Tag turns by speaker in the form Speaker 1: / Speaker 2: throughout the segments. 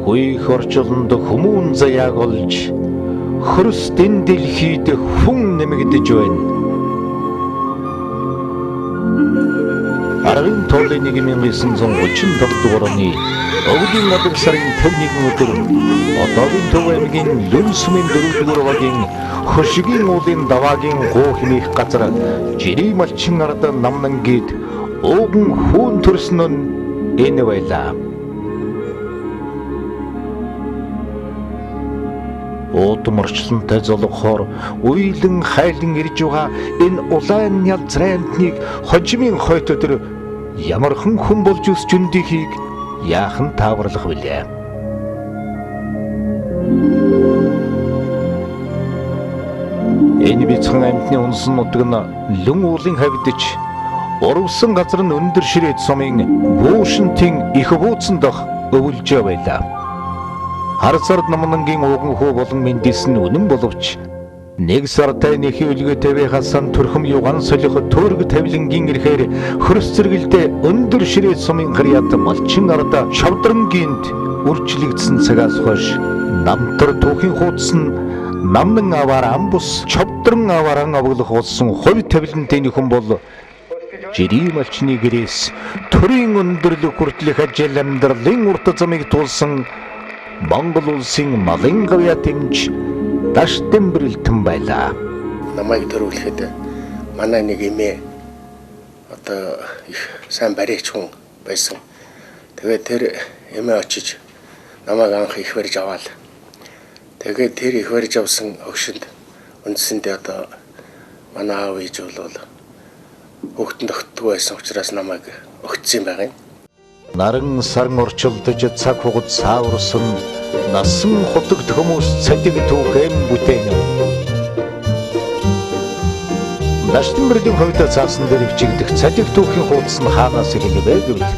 Speaker 1: Үеих орчууланд хүмүүн заяаг олж хөрсдэн дэлхийд хүн нэмэгдэж байна. Арвин тоолын 1935 дугаар оны Өглийн адар сарын 51 өдөр одоогийн Төв аймгийн Лүн сумын 4-р багийн Хөшигийн уулын даваагийн гоо хэмээх газар Жирий малчин ард намнангид ууган хүүн төрсөн нь энэ байлаа. Уудам орчлонтой золгохоор уйлан хайлан ирж байгаа энэ улаан ялзрайтныг хожимын хойт өдөр ямархан хүн болж өсч өндихийг яахан тааварлах вүлээ. Энэ бяцхан амьтны унсан нутаг нь Лүн уулын хавьдж урвсан газар нь өндөр ширээд сумын буушинтын их бууцсан дох өвөлжөө байлаа. Харсард намнангийн ууган хөө болон мэндэлс нь үнэн боловч нэг сартай нэхий үлгөтэй байхасан төрхөм юган солих төөрг тавилангийн ирэхээр хөрс зэрэгэлдээ өндөр ширээд сумын харьяат малчин арда шавдрангийнд үрчлэгдсэн цагаас хойш намтар түүхийн хуудас нь намнан аваар амбус чавдран авааран авглах болсон хувь тавилантай хүн бол Жирий малчны гэрээс төрийн өндөрлөг хүртэлх ажил амьдралын урт замыг туулсан Монгол улсын малын гавья тэмж даш тэмбэрэлтэн байлаа.
Speaker 2: Намайг төрүүлэхэд манай нэг эмээ одоо их сайн барьж хүн байсан. Тэгээд тэр эмээ очиж намайг анх их барьж аваал. Тэгээд тэр их барьж авсан өгшөнд үндсэндээ одоо манай аав ээж бол хөвгтөнд өгтдөггүй байсан учраас намайг өгцсөн байгаа юм.
Speaker 1: Наран сарн орчилдож цаг хугацаа сааварсан насан хотогт хүмүүс цадиг түүхэм бүтээн. Даш тэмбэрлийн хувьд цаасан дээр хичигдэх цадиг түүхийн хуудас нь хаанаас эхэлвэ гэвэл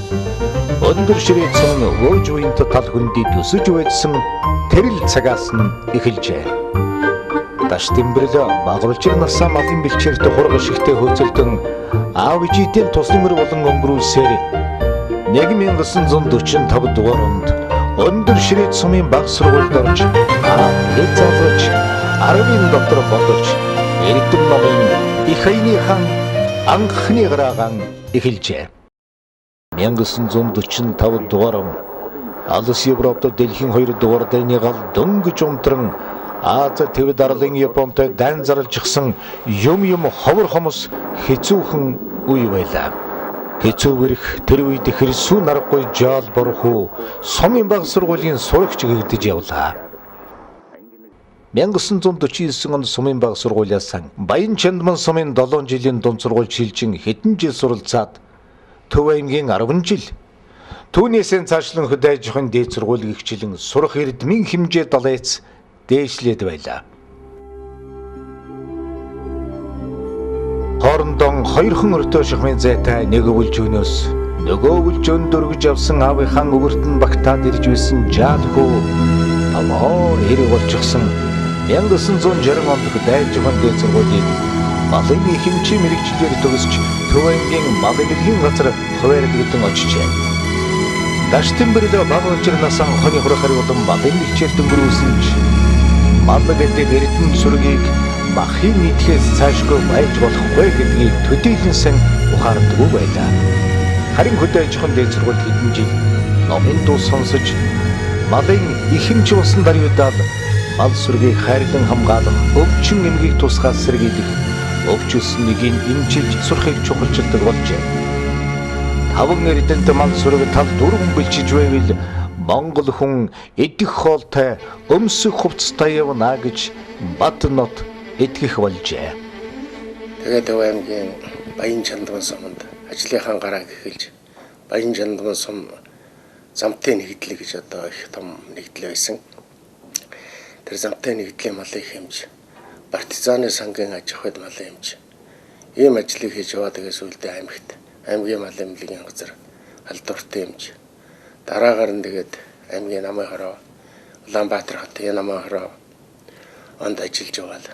Speaker 1: өндөр ширээд сумын өөж уянт тал хөндөд төсөж байдсан тэрл цагаас нь эхэлжээ. Даш тэмбэрл багвалжир насаа малын бэлчээрт хурга шигтэй хөөцөлдөн аав ээжийн туслан мөр болон өнгөрүүлсээр 1945 дугаар онд өндөр ширээд сумын баг сургуульд орж ээжaalж 10 доктор бодож эрдэм номын их хайны хан анхны гараагаан эхэлжээ. 1945 дугаар он Алс Европт дэлхийн 2 дугаар дайны гал дөнгөж унтран Аз төв дарлын Японтой дан зарлжсан юм ховор хомос хэцүүхэн үе байлаа. Хэцүүгэрх тэр үед хэрсүү наргагүй жаал борхоо сумын баг сургуулийн сурагч гэгдэж явлаа. 1949 онд сумын баг сургуулиас Баян Чандман сумын 7 жилийн дунд сургууль шилжин хэдэн жил суралцаад Төв аймгийн 10 жил түүнээсээ цаашлан хөдөөжихын дээд сургуулийг хичээлэн сурах эрдмийн хэмжээ далайц дээшлээд байлаа. Хоорондоо хоёрхан өртөө шахмын зайтай нэг өвөлжөнөөс нөгөө өвөлжөнд дөргиж авсан аавынхаа өгөртөн багтаад ирж байсан жаал хөө тамаа хэрэг болчихсон 1960 онд дайжхан дээд сургуулийг малын хэмжээ мэрэгчлэр төгсч Төв аймгийн малын эрхийн газар хуваарьдгдэн очижээ. Даш тэмбэрлээ багвалжир насаа хоны хурахар болон малын бэлчээр дөнгөрүүлсэн ч мал гэдэг эрдэм сүргийг махын нийтлээс цаашгүй байж болохгүй гэдгийг төдийлөнсөн ухаардгүй байлаа. Харин хөдөөжихөн дээд сургуульд хэдэн жил номын дуу сонсож малын ихэмж болсон даруйдаад мал сүргийг хайрлан хамгаалах өвчин эмгийг тусгаас сэргийлэх өвчс нэгийг имчилж сурахыг чухалчилдаг болжээ. Таван эрдэнэт мал сүрэг тал дөрвөн бэлчиж байвал Монгол хүн идэх хоолтой өмсөх хувцастай явна гэж бат нот итгэх болжээ.
Speaker 2: Тэгээд Төв аймгийн Баян Чандман суманд ажлынхаа гарааг эхэлж Баян Чандман сум замтын нэгдлэг гэж одоо их том нэгдэл байсан. Тэр замтын нэгдлийн малын хэмж партизаны сангийн аж ахуйд малын хэмж ийм ажлыг хийж яваад тэгээс үлдээ аймгийн малын эмнэлгийн газар халдвартай хэмж дараагаар нь тэгээд аймгийн намын хороо Улаанбаатар хотын намын хороо онд ажиллаж яваад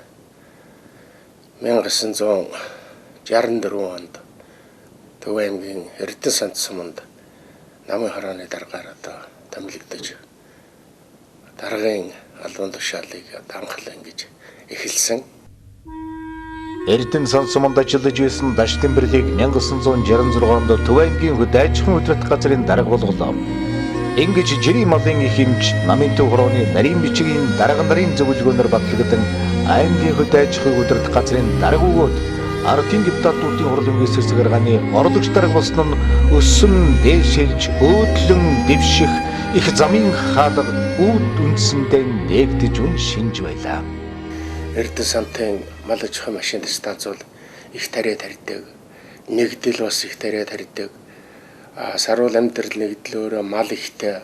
Speaker 2: 1964 онд Төв аймгийн Эрдэнэ санд суманд намын хорооны даргаар одоо томилогдож даргын албан тушаалыг хангал ингэж эхэлсэн.
Speaker 1: Эрдэнэ сонсомонд ажиллаж байсан Даштин Бэрлийг 1966 онд Төв аймгийн Хөдайчхан удирдах газрын дарга болголоо. Ингэж жирийн малын их хэмж намын төв хорооны нарийн бичгийн дарга нарын зөвлөгөөнөөр батлагдсан аймгийн Хөдайчхан удирдах газрын дарга өгөөд ардын депутатуудын хурлын эсрэг гаргааны орлогч дарга болсон нь өссөн дээшилж өөдлөн дэвших их замын хаалга үүд үндсэндээ нээгдэж үн шинж байлаа.
Speaker 2: Эрдэнэ сантын мал аж ахуйн машин станц бол их тариа тарьдаг. Нэгдэл бас их тариа тарьдаг. Саруул амьдрал нэгдэл өөрөө мал ихтэй,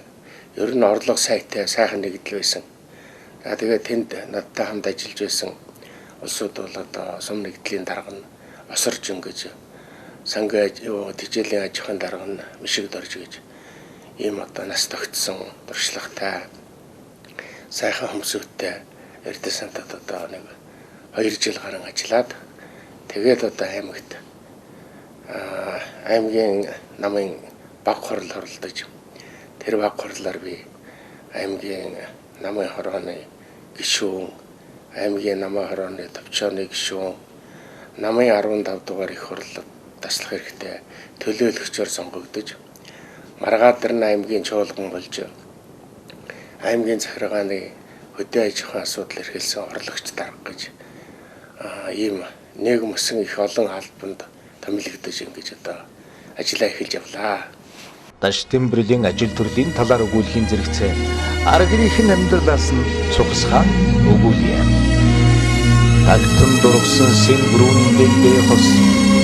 Speaker 2: ер нь орлого сайтай, сайхан нэгдэл байсан. Тэгээд тэнд надтай хамт ажиллаж байсан улсууд бол одоо сум нэгдлийн дарга нь осорж ингэж сангийн тэжээлийн аж ахуйн дарга нь мишигд орж гэж ийм одоо нас тогтсон туршлагатай сайхан хүмүүстэй Эрдэнэ сантад одоо нэг 2 жил гарan ажиллаад тэгээд одоо аймгийн намын баг хурал оролдож тэр баг хурлаар би аймгийн намын хорооны гишүүн, аймгийн намын хорооны төвчөөний гишүүн, намын 15 дугаар их хурлд таслах хэрэгтэй төлөөлөгчөөр сонгогдож Маргаадарын аймгийн чуулган болж аймгийн захиргааны хөдөө аж ахуйн асуудал эрхэлсэн орлогч дарга гэж ийм нийгэм өсөн их олон албанд томилогдож ингэж одоо ажиллаа эхэлж явлаа.
Speaker 1: Даштин Бэрлийн ажил төрлийн талаар өгүүлэхийн зэрэгцээ аргийнхын амьдралаас нь цугсгаан өгүүлье. Тагтан дургсан сэн бүрүүний дэлбээ хос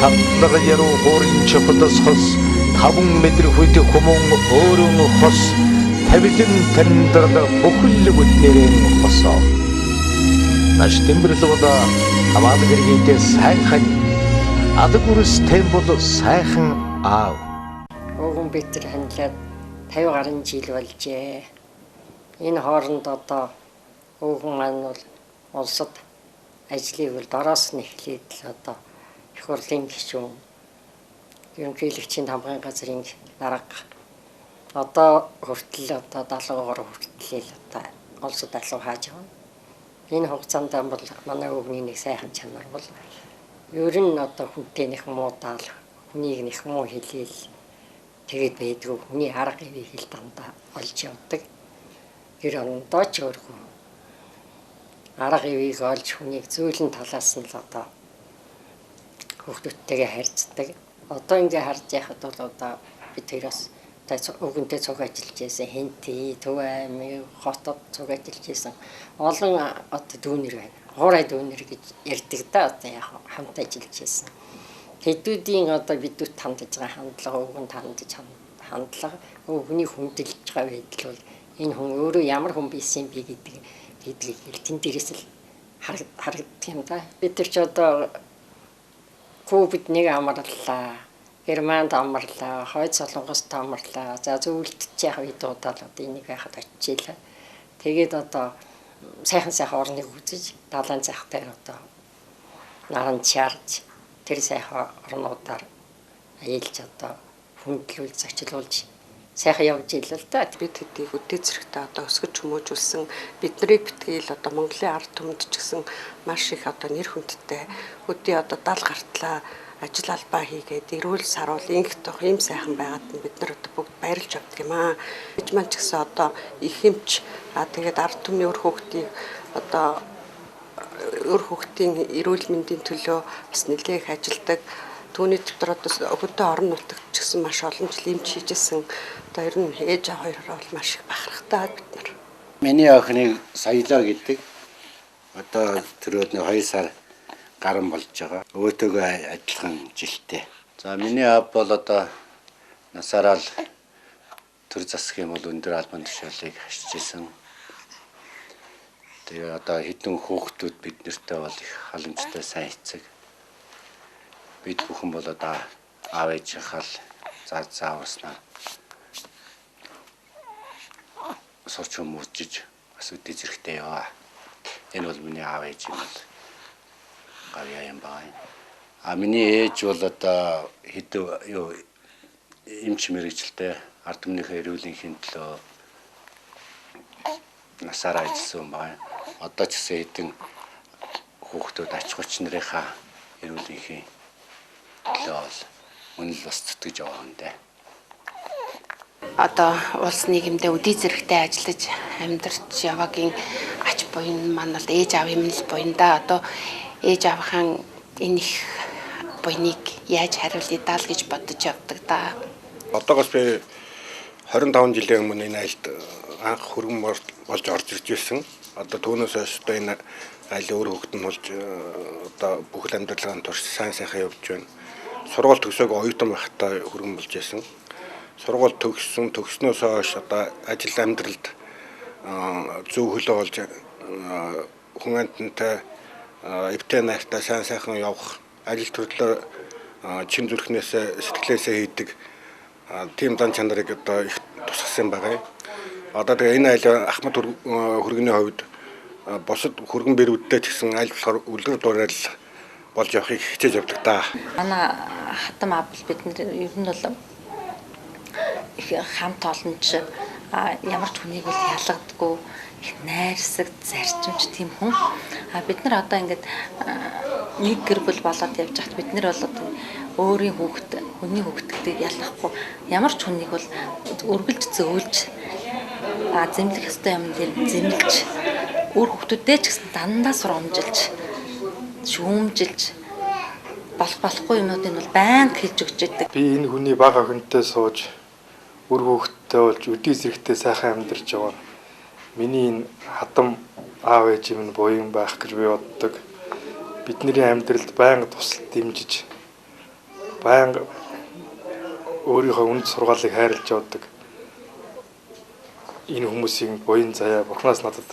Speaker 1: татлага яруу хуурын чухалс хос 5 метр хүйт хүмүүн өөрөн хос тавилан тандрал бүхэл бүтнэрийн хосоо. Даштин Бэрл бол хамаалаг хэрэгэнтэй сайхан адаг үрс тэм бол сайхан аав.
Speaker 3: Өвгөн битэр хандлаад 50 гаруй жил болжээ. Энэ хооронд одоо өвгөн маань бол улсад ажлыг бол дороос нь эхлээд л одоо их хурлын гишүүн, ерөнхийлөгчийн тамгын газрын дарга одоо хүртэл одоо 73 хүртэл л одоо улсад алуу хааж байгаа. Энэ хугацаанд бол манай өвгний нэг сайхан чанар бол ер нь одоо хүнтэй нэг муудаал, хүнийг нэг муу хэлээл тэгээд байдгүй, хүний арга ивийг хэл дандаа олж явдаг. Гэр орондоо ч өөрхөн арга ивийг олж хүнийг зөөлөн талаас нь л одоо хүүхдүүдтэйгээ харьцдаг. Одоо ингээ харж яхад бол одоо бид хоёроос өвгөнтэй цуг ажиллаж байсан Хэнти, Төв аймаг, хотод цуг ажиллаж байсан олон одоо дүүнер байна. Хуурай дүүнер гэж ярьдаг да одоо яг хамт ажиллаж байсан. Тэдүүдийн одоо бидүүд хандж байгаа хандлага, өвгөнд хандж хандлага, өвгөний хүндэлж байгаа байдал бол энэ хүн өөрөө ямар хүн байсан бэ гэдгийг тэн дээрээс л харагддаг юм да. Бид нар ч одоо Кубад нэг амарлаа, Германд амарлаа, Хойд Солонгост амарлаа. За зөвлөлтөж яах үед удаа л одоо энийг байхад очижээ. Тэгээд одоо сайхан орныг үзэж, далайн захтай одоо наран чарж тэр сайхан орнуудаар аялж одоо хүндлүүлж, зочлуулж сайхан явж ийлээ л да.
Speaker 4: Бид хэдийг үдээ зэрэгтэй одоо өсгөж хүмүүжүүлсэн бид нарыг битгээл одоо Монголын ард түмэнд ч гэсэн маш их одоо нэр хүндтэй өдөө одоо 70 гартлаа ажил албаа хийгээд эрүүл саруул ингэх ийм сайхан байгаад нь бид нар одоо бүгд баярлж авдаг юм аа. Бид маань ч гэсэн одоо их хэмч тэгээд ард түмний өр хүүхдийн одоо өр хүүхдийн эрүүл мэндийн төлөө бас нэлээх ажилдаг. Түүний дотор одоо хөдөө орон нутагт ч гэсэн маш олон жил эмч хийжсэн. Одоо ер нь ээж аваа хоёр бол маш их бахархтай бид нар.
Speaker 5: Миний охиныг Соёлоо гэдэг одоо төрөөд 2 сар гарan болж байгаа. Өөтөөгөө адилхан жилтэй. За миний аав бол одоо насаараа л төр засах юм бол өндөр албан тушаалыг хашижсэн. Тэгээ одоо хэдэн хүүхдүүд бид нартай бол их халамжтай сайн эцэг. Бид бүхэн бол одоо аав ээжийнхаа зааварснаа сурч хүмүүжиж бас үдээ зэрэгтэй яваа. Энэ бол миний аав ээж юм бол гавьяа юм байна. Миний ээж бол одоо эмч мэргэжилтэй ард түмнийхээ эрүүлийн төлөө насаараа ажилласан хүн байна. Одоо ч гэсэн хэдэн хүүхдүүд ач холч нарынхаа эрүүл мэндийн төлөө бол үнэл бас зүтгэж яваа юм дээ.
Speaker 6: Одоо улс нийгэмдээ үдий зэрэгтэй ажиллаж амьдарч яваагийн ач буян маань бол ээж аав юм л буянда. Одоо ээж аавынхаа энэ их буяныг яаж хариулъя даа л гэж бодож явдаг да.
Speaker 2: Одоогоос би 25 жилийн өмнө энэ айлд анх хөргөн болж орж ирж байсан. Одоо түүнээс хойш одоо энэ айлын өөр хөвгтөн болж одоо бүх амьдралын турш сайн сайхан явж байна. Сургууль төгсөөг оюутан байхдаа хөргөн болж байсан. Сургууль төгснөөс хойш одоо ажил амьдралд зөв хөлөө болж хүн амьтантай эвтэй найртай сайн сайхан явах, ажил төрлөө чин зүрхнээс сэтгэлээсээ хийдэг тийм зан чанарыг одоо их тусгасан байгаа. Одоо тэгээ энэ айл Ахмад хөргөний хувьд бусад хөргөн бэрүүдтэй ч гэсэн аль болохоор үлгэр дуурайл болж явахыг хичээж явдаг да.
Speaker 7: Манай хатам аав бид нар ер нь бол их хамт олонч ямар ч хүнийг бол ялгадаггүй их найрсаг зарчимч тийм хүн. Бид нар одоо ингээд нэг гэр бүл болоод явж хат бид нар бол өөрийн хүүхэд хүний хүүхдтэй ялгахгүй ямар ч хүнийг бол өргөлж зөөлж зэмлэх ёстой юм дээр зэмлэж өөр хүүхдүүдээ ч гэсэн дандаа сурамжилж шүүмжилж болохгүй юмнуудыг бол байнга хийж өгч байдаг.
Speaker 8: Би энэ хүний бага охинтой сууж үр хүүхдтэй болж үдий зэрэгтэй сайхан амьдарч байгаа. Миний энэ хатам аав ээж минь буян байх гэж би боддог. Бидний амьдралд байнга тусал дэмжиж байнга өөрийнхөө үнд сургаалыг хайрлаж явдаг. Энэ хүмүүсийн буян заяа Бурханаас надад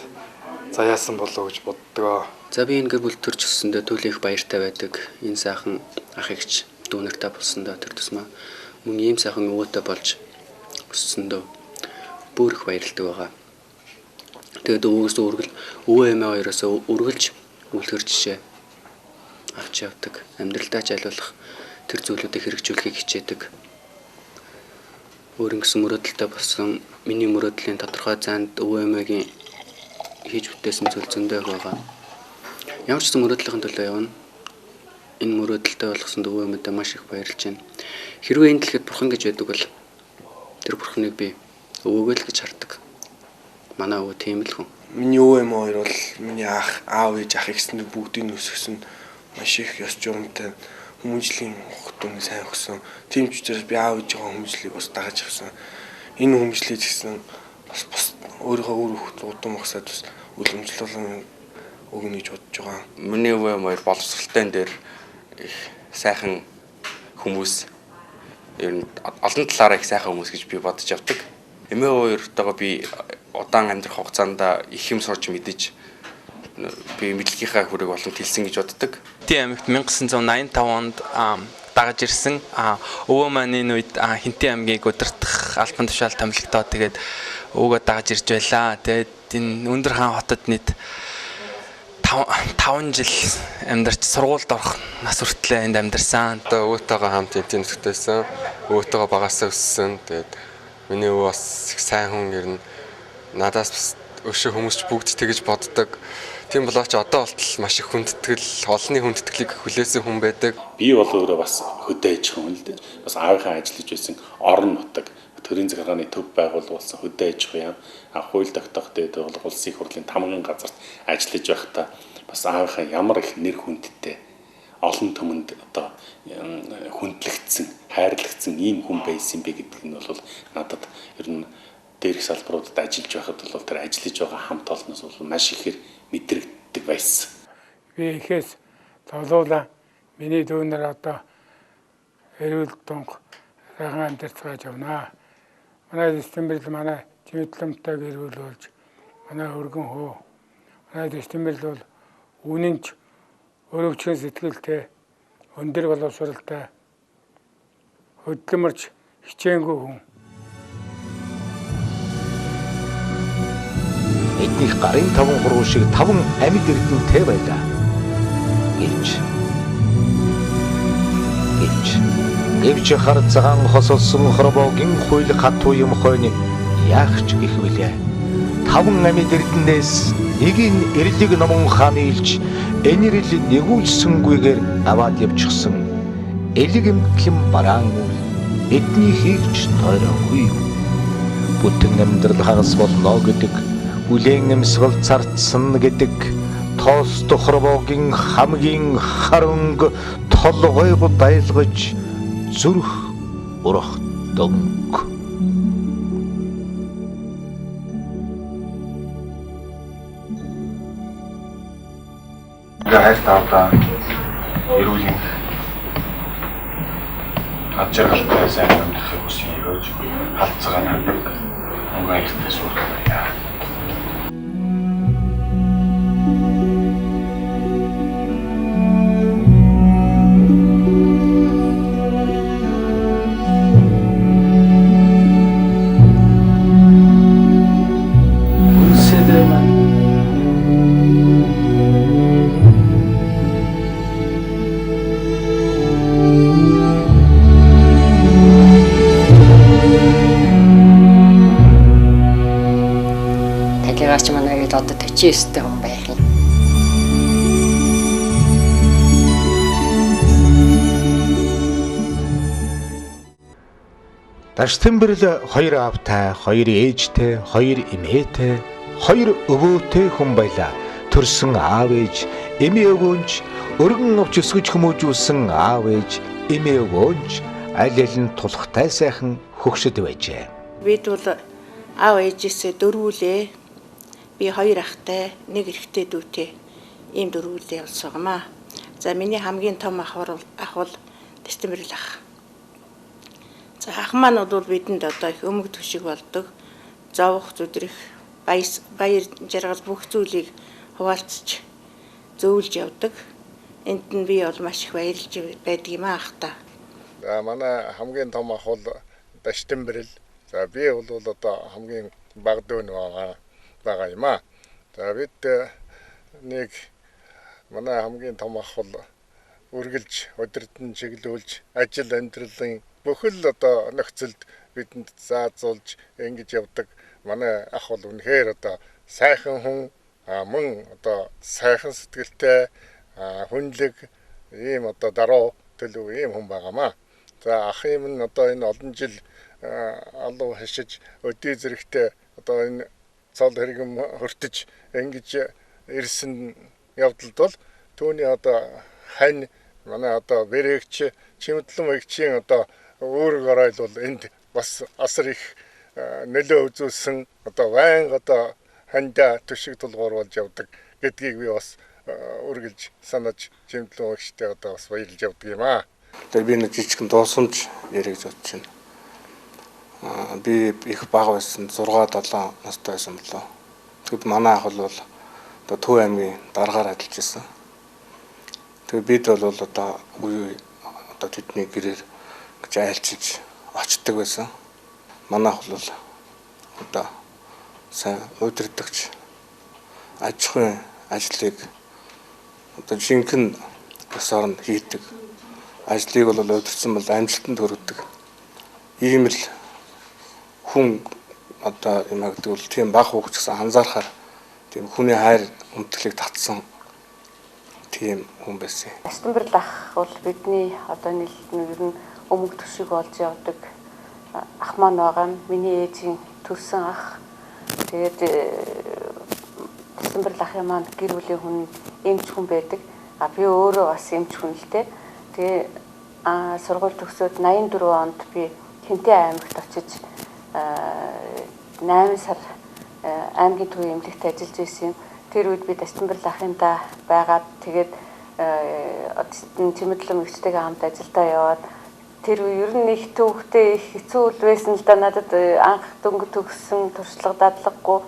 Speaker 8: заяасан болов гэж боддог.
Speaker 9: За би энэ гэр бүл төрж өссөндөө төлөө их баяртай байдаг. Энэ сайхан ах эгч дүү нартай болсондоо тэр тусмаа мөн ийм сайхан өвөөтэй болж өссөндөө бүр их баярлдаг байгаа. Тэгээд өвөө эмээ хоёроос үргэлж үлгэр жишээ авч явдаг. Амьдралдаа ч айлуулах тэр зүйлүүдийг хэрэгжүүлэхийг хичээдэг. Өөр ингэсэн мөрөөдөлтэй болсон миний мөрөөдлийн тодорхой зайд өвөө эмээгийн хийж бүтээсэн зүйл зөндөө байгаа. Ямар ч мөрөөдлийн төлөө явна. Энэ мөрөөдөлтэй болгосонд өвөө эмээдээ маш их баярлж байна. Хэрвээ энэ дэлхийд бурхан гэж байдаг бол тэр бурханыг би өвөөгөө л гэж хардаг. Манай өвөө тийм л хүн.
Speaker 10: Миний өвөө эмээ хоёр бол миний ах, аав ээж ах ихсэнд бүгдийг өсгсөн маш их ёс журамтай хүмүүжлийн хутун сайн өгсөн. Тийм ч учраас би аав ээжийнхээ хүмүүжлийг бас дагаж авсан. Энэ хүмүүжлийг гэсэн бас өөрийнхөө өөр хүүхд удам ухсаад бас үлэмжлүүлэн өгнө гэж бодож байгаа.
Speaker 11: Миний өвөө эмээ хоёр боловсролтой дээр их сайхан хүмүүс ер нь олон талаараа их сайхан хүмүүс гэж би бодож явдаг. Эмээ хоёртойгоо би удаан амьдрах хугацаанд их юм сурч мэдэж би мэдлэгийнхаа хүрэг болон тэлсэн гэж боддог.
Speaker 12: Хинтээ аймагт 1985 онд дагаж ирсэн. Өвөө маань энэ үед Хинтээ аймгийг удирдах албан тушаал томилогдоо тэгээд өвгөө дагаж ирж байлаа. Тэгээд энэ Өндөр хаан хотод нийт 5 жил амьдарч сургуульд орох нас хүртлээр энд амьдарсан.
Speaker 13: Одоо өвөөтэйгээ хамт энд нөхдөйсэн. Өвөөтэйгээ багасаа өссөн. Тэгээд миний өвөө бас их сайн хүн ер нь надаас бас өшөө хүмүүс ч бүгд тэгэж боддог. Тийм болооч одоо болтол маш их хүндэтгэл, олонний хүндэтгэлийг хүлээсэн хүн байдаг.
Speaker 14: Би бол өөрөө бас хөдөөж хүн л дээ. Бас аавынхаа ажиллаж байсан орон нутаг төрийн захиргааны төв байгуулсан хөдөөж хүн. Хууль тогтоох дээд бол улсын их хурлын тамгын газарт ажиллаж байхдаа бас аавынхаа ямар их нэр хүндтэй олон түмэнд одоо хүндлэгдсэн, хайрлагдсан ийм хүн байсан бэ гэдг нь бол надад ер нь дээрх салбаруудад ажиллаж байхад бол тэр ажиллаж байгаа хамт олноос бол маш ихээр мэдрэгддэг байсан.
Speaker 15: Би ихээс зовлуулаа миний дүүнэр одоо эрүүл тунг сайхан амьдарцгааж явнаа. Манай Стэмбэрл манай Чимэтлэмтэй гэрүүл болж манай өргөн хөө. Манай Стэмбэрл бол үнэнч өрөвчгөн сэтгэлтэй өндөр боловсралтай хөдөлмөрч хичээнгүй хүн.
Speaker 1: Эднийх гарын 5 хуруу шиг 5 амьд эрдэнэтэй байлаа. Гэвч хар цагаан хосолсон хорвоогийн хууль хатуу юм хойно яах ч гэх вүлээ. 5 амьд эрдэнээс нэгийн эрлэг номон хаан илж энэрл нэгүүлсэнгүйгээр аваад явчихсан элэг эмтхэн бараан үл бидний хийгч тойроогүй. Бүтэн амьдрал хагас болно гэдэг, бүлээн эмсгэл царцсан гэдэг, тоос тохробогийн хамгийн харанг толгойг дайлгаж зүрх урах донг.
Speaker 16: Хайр тавда эрүүлийн ад жаргалтай сайн амьдрахыг хүсье гэж халдцгаа надаг өнгө ихтэй суурьлаа.
Speaker 3: Одоо 49 хүн байх юм.
Speaker 1: Даштэмбэрл 2 аавтай, 2 ээжтэй, 2 эмээтэй, 2 өвөөтэй хүн байлаа. Төрсөн аав ээж, эмээ өвөөнч, өргөн авч өсгөж хүмүүжүүлсэн аав ээж, эмээ өвөөнч аль аль нь тулхтай сайхан хөгшөд байжээ.
Speaker 17: Бид бол аав ээжээсээ дөрвүүлээ. Би 2 ахтай, 1 эрэгтэй дүүтэй ийм дөрвөлдөө явсан гамаа. За миний хамгийн том ах бол Дэстэмбэрл ах. За ах маань бол бидэнд одоо их өмг төшиг болдог. Зовх зүдрэх, баяр жаргал бүх зүйлийг хуваалцж зөөлж явдаг. Энд нь би бол маш их баярлж байдаг юм ахта.
Speaker 2: За манай хамгийн том ах бол Дэстэмбэрл. За би бол одоо хамгийн баг дүүн байгаа юм аа. За бид нэг манай хамгийн том ах бол үргэлж өдөртөн чиглүүлж ажил амьдралын бүхэл одоо нөхцөлд бидэнд заазуулж ингэж явдаг. Манай ах бол үнэхээр одоо сайхан хүн, мөн одоо сайхан сэтгэлтэй, хүнлэг ийм одоо даруу төлөв ийм хүн байгаамаа. За ах юм нь одоо энэ олон жил алуу хашиж өдий зэрэгтэй одоо энэ цол хэрэгэм хөртөж ингэж ирсэн явдалд бол түүний одоо хань манай одоо бэрэгч чимэдлэн мэгчийн одоо үүрэг оройл бол энд бас асар их нөлөө үзүүлсэн одоо байнга одоо хандаа төшиг тулгуурлаж явдаг гэдгийг би бас үргэлж санаж чимэдлэн мэгчтэй одоо бас баярлж явдаг юм аа.
Speaker 10: Тэр би нэг жижигхэн дуусамж ярих гэж бодож байна. Би их бага байсан 6-7 настай байсан болоо. Тэгэд манай ах бол одоо Төв аймгийн дараагаар ажиллаж байсан. Тэгээд бид бол одоо үе одоо тэдний гэрээр гэж айлчиж очдөг байсан. Манай ах бол одоо сайн удирдахч аж ахуйн ажлыг одоо жинхэнэ ёсоор нь хийдэг. Ажлыг бол удирдсан бол амжилтанд хүргэдэг. Ийм л хүн одоо юм агдаг бол тийм баг хүүхд гэсэн анзаарахаар тийм хүний хайр өмтгөлийг татсан тийм хүн байсан.
Speaker 18: Дэстэмбэрл ах бол бидний одоо нийлбэр нь өмг төшиг болж явдаг ах маань байгаа. Миний ээжийн төрсөн ах. Тэгээд Дэстэмбэрл ахын маань гэр бүлийн хүн эмч хүн байдаг. Би өөрөө бас эмч хүн л дээ. Тэгээ сургууль төгсөөд 84 онд би Хинтээ аймагт очиж 8 сар аймгийн төвийн эмнэлэгт ажиллаж байсан юм. Тэр үед би Дэстэмбэрл ахындаа байгаад тэгээд чимэдлэн мэгчтэйгээ хамт ажилдаа яваад тэр үе ер нь их төвхтэй их хэцүү үйл байсан л да надад анх дөнгө төгссөн туршлага дадлаггүй.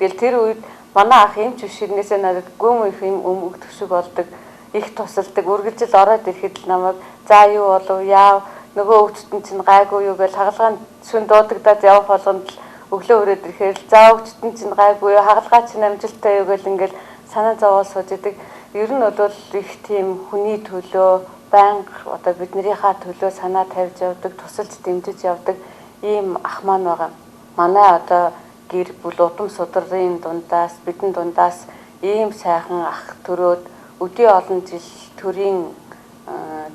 Speaker 18: Тэгэл тэр үед манай ах эмч бишгнээсээ надад гүм их юм өмг төшиг болдог, их тусалдаг, үргэлжил ороод ирэхэд л намайг за юу болов яав нөгөө өвчтөн чинь гайгүй юу гэж хагалгаанд шүн дуудагдаад явах болгонд өглөө өрөөд ирэхээр л за өвчтөн чинь гайгүй юу хагалгаа чинь амжилттай юу гэж ингээл санаа зовоол сууж идэг. Ер нь бол их тийм хүний төлөө банк одоо биднэрийнхаа төлөө санаа тавьж явдаг, тусалж дэмжиж явдаг ийм ах маань байгаа. Манай одоо гэр бүл удам судрын дундаас бидэн дундаас ийм сайхан ах төрөөд өдий олон жил төрийн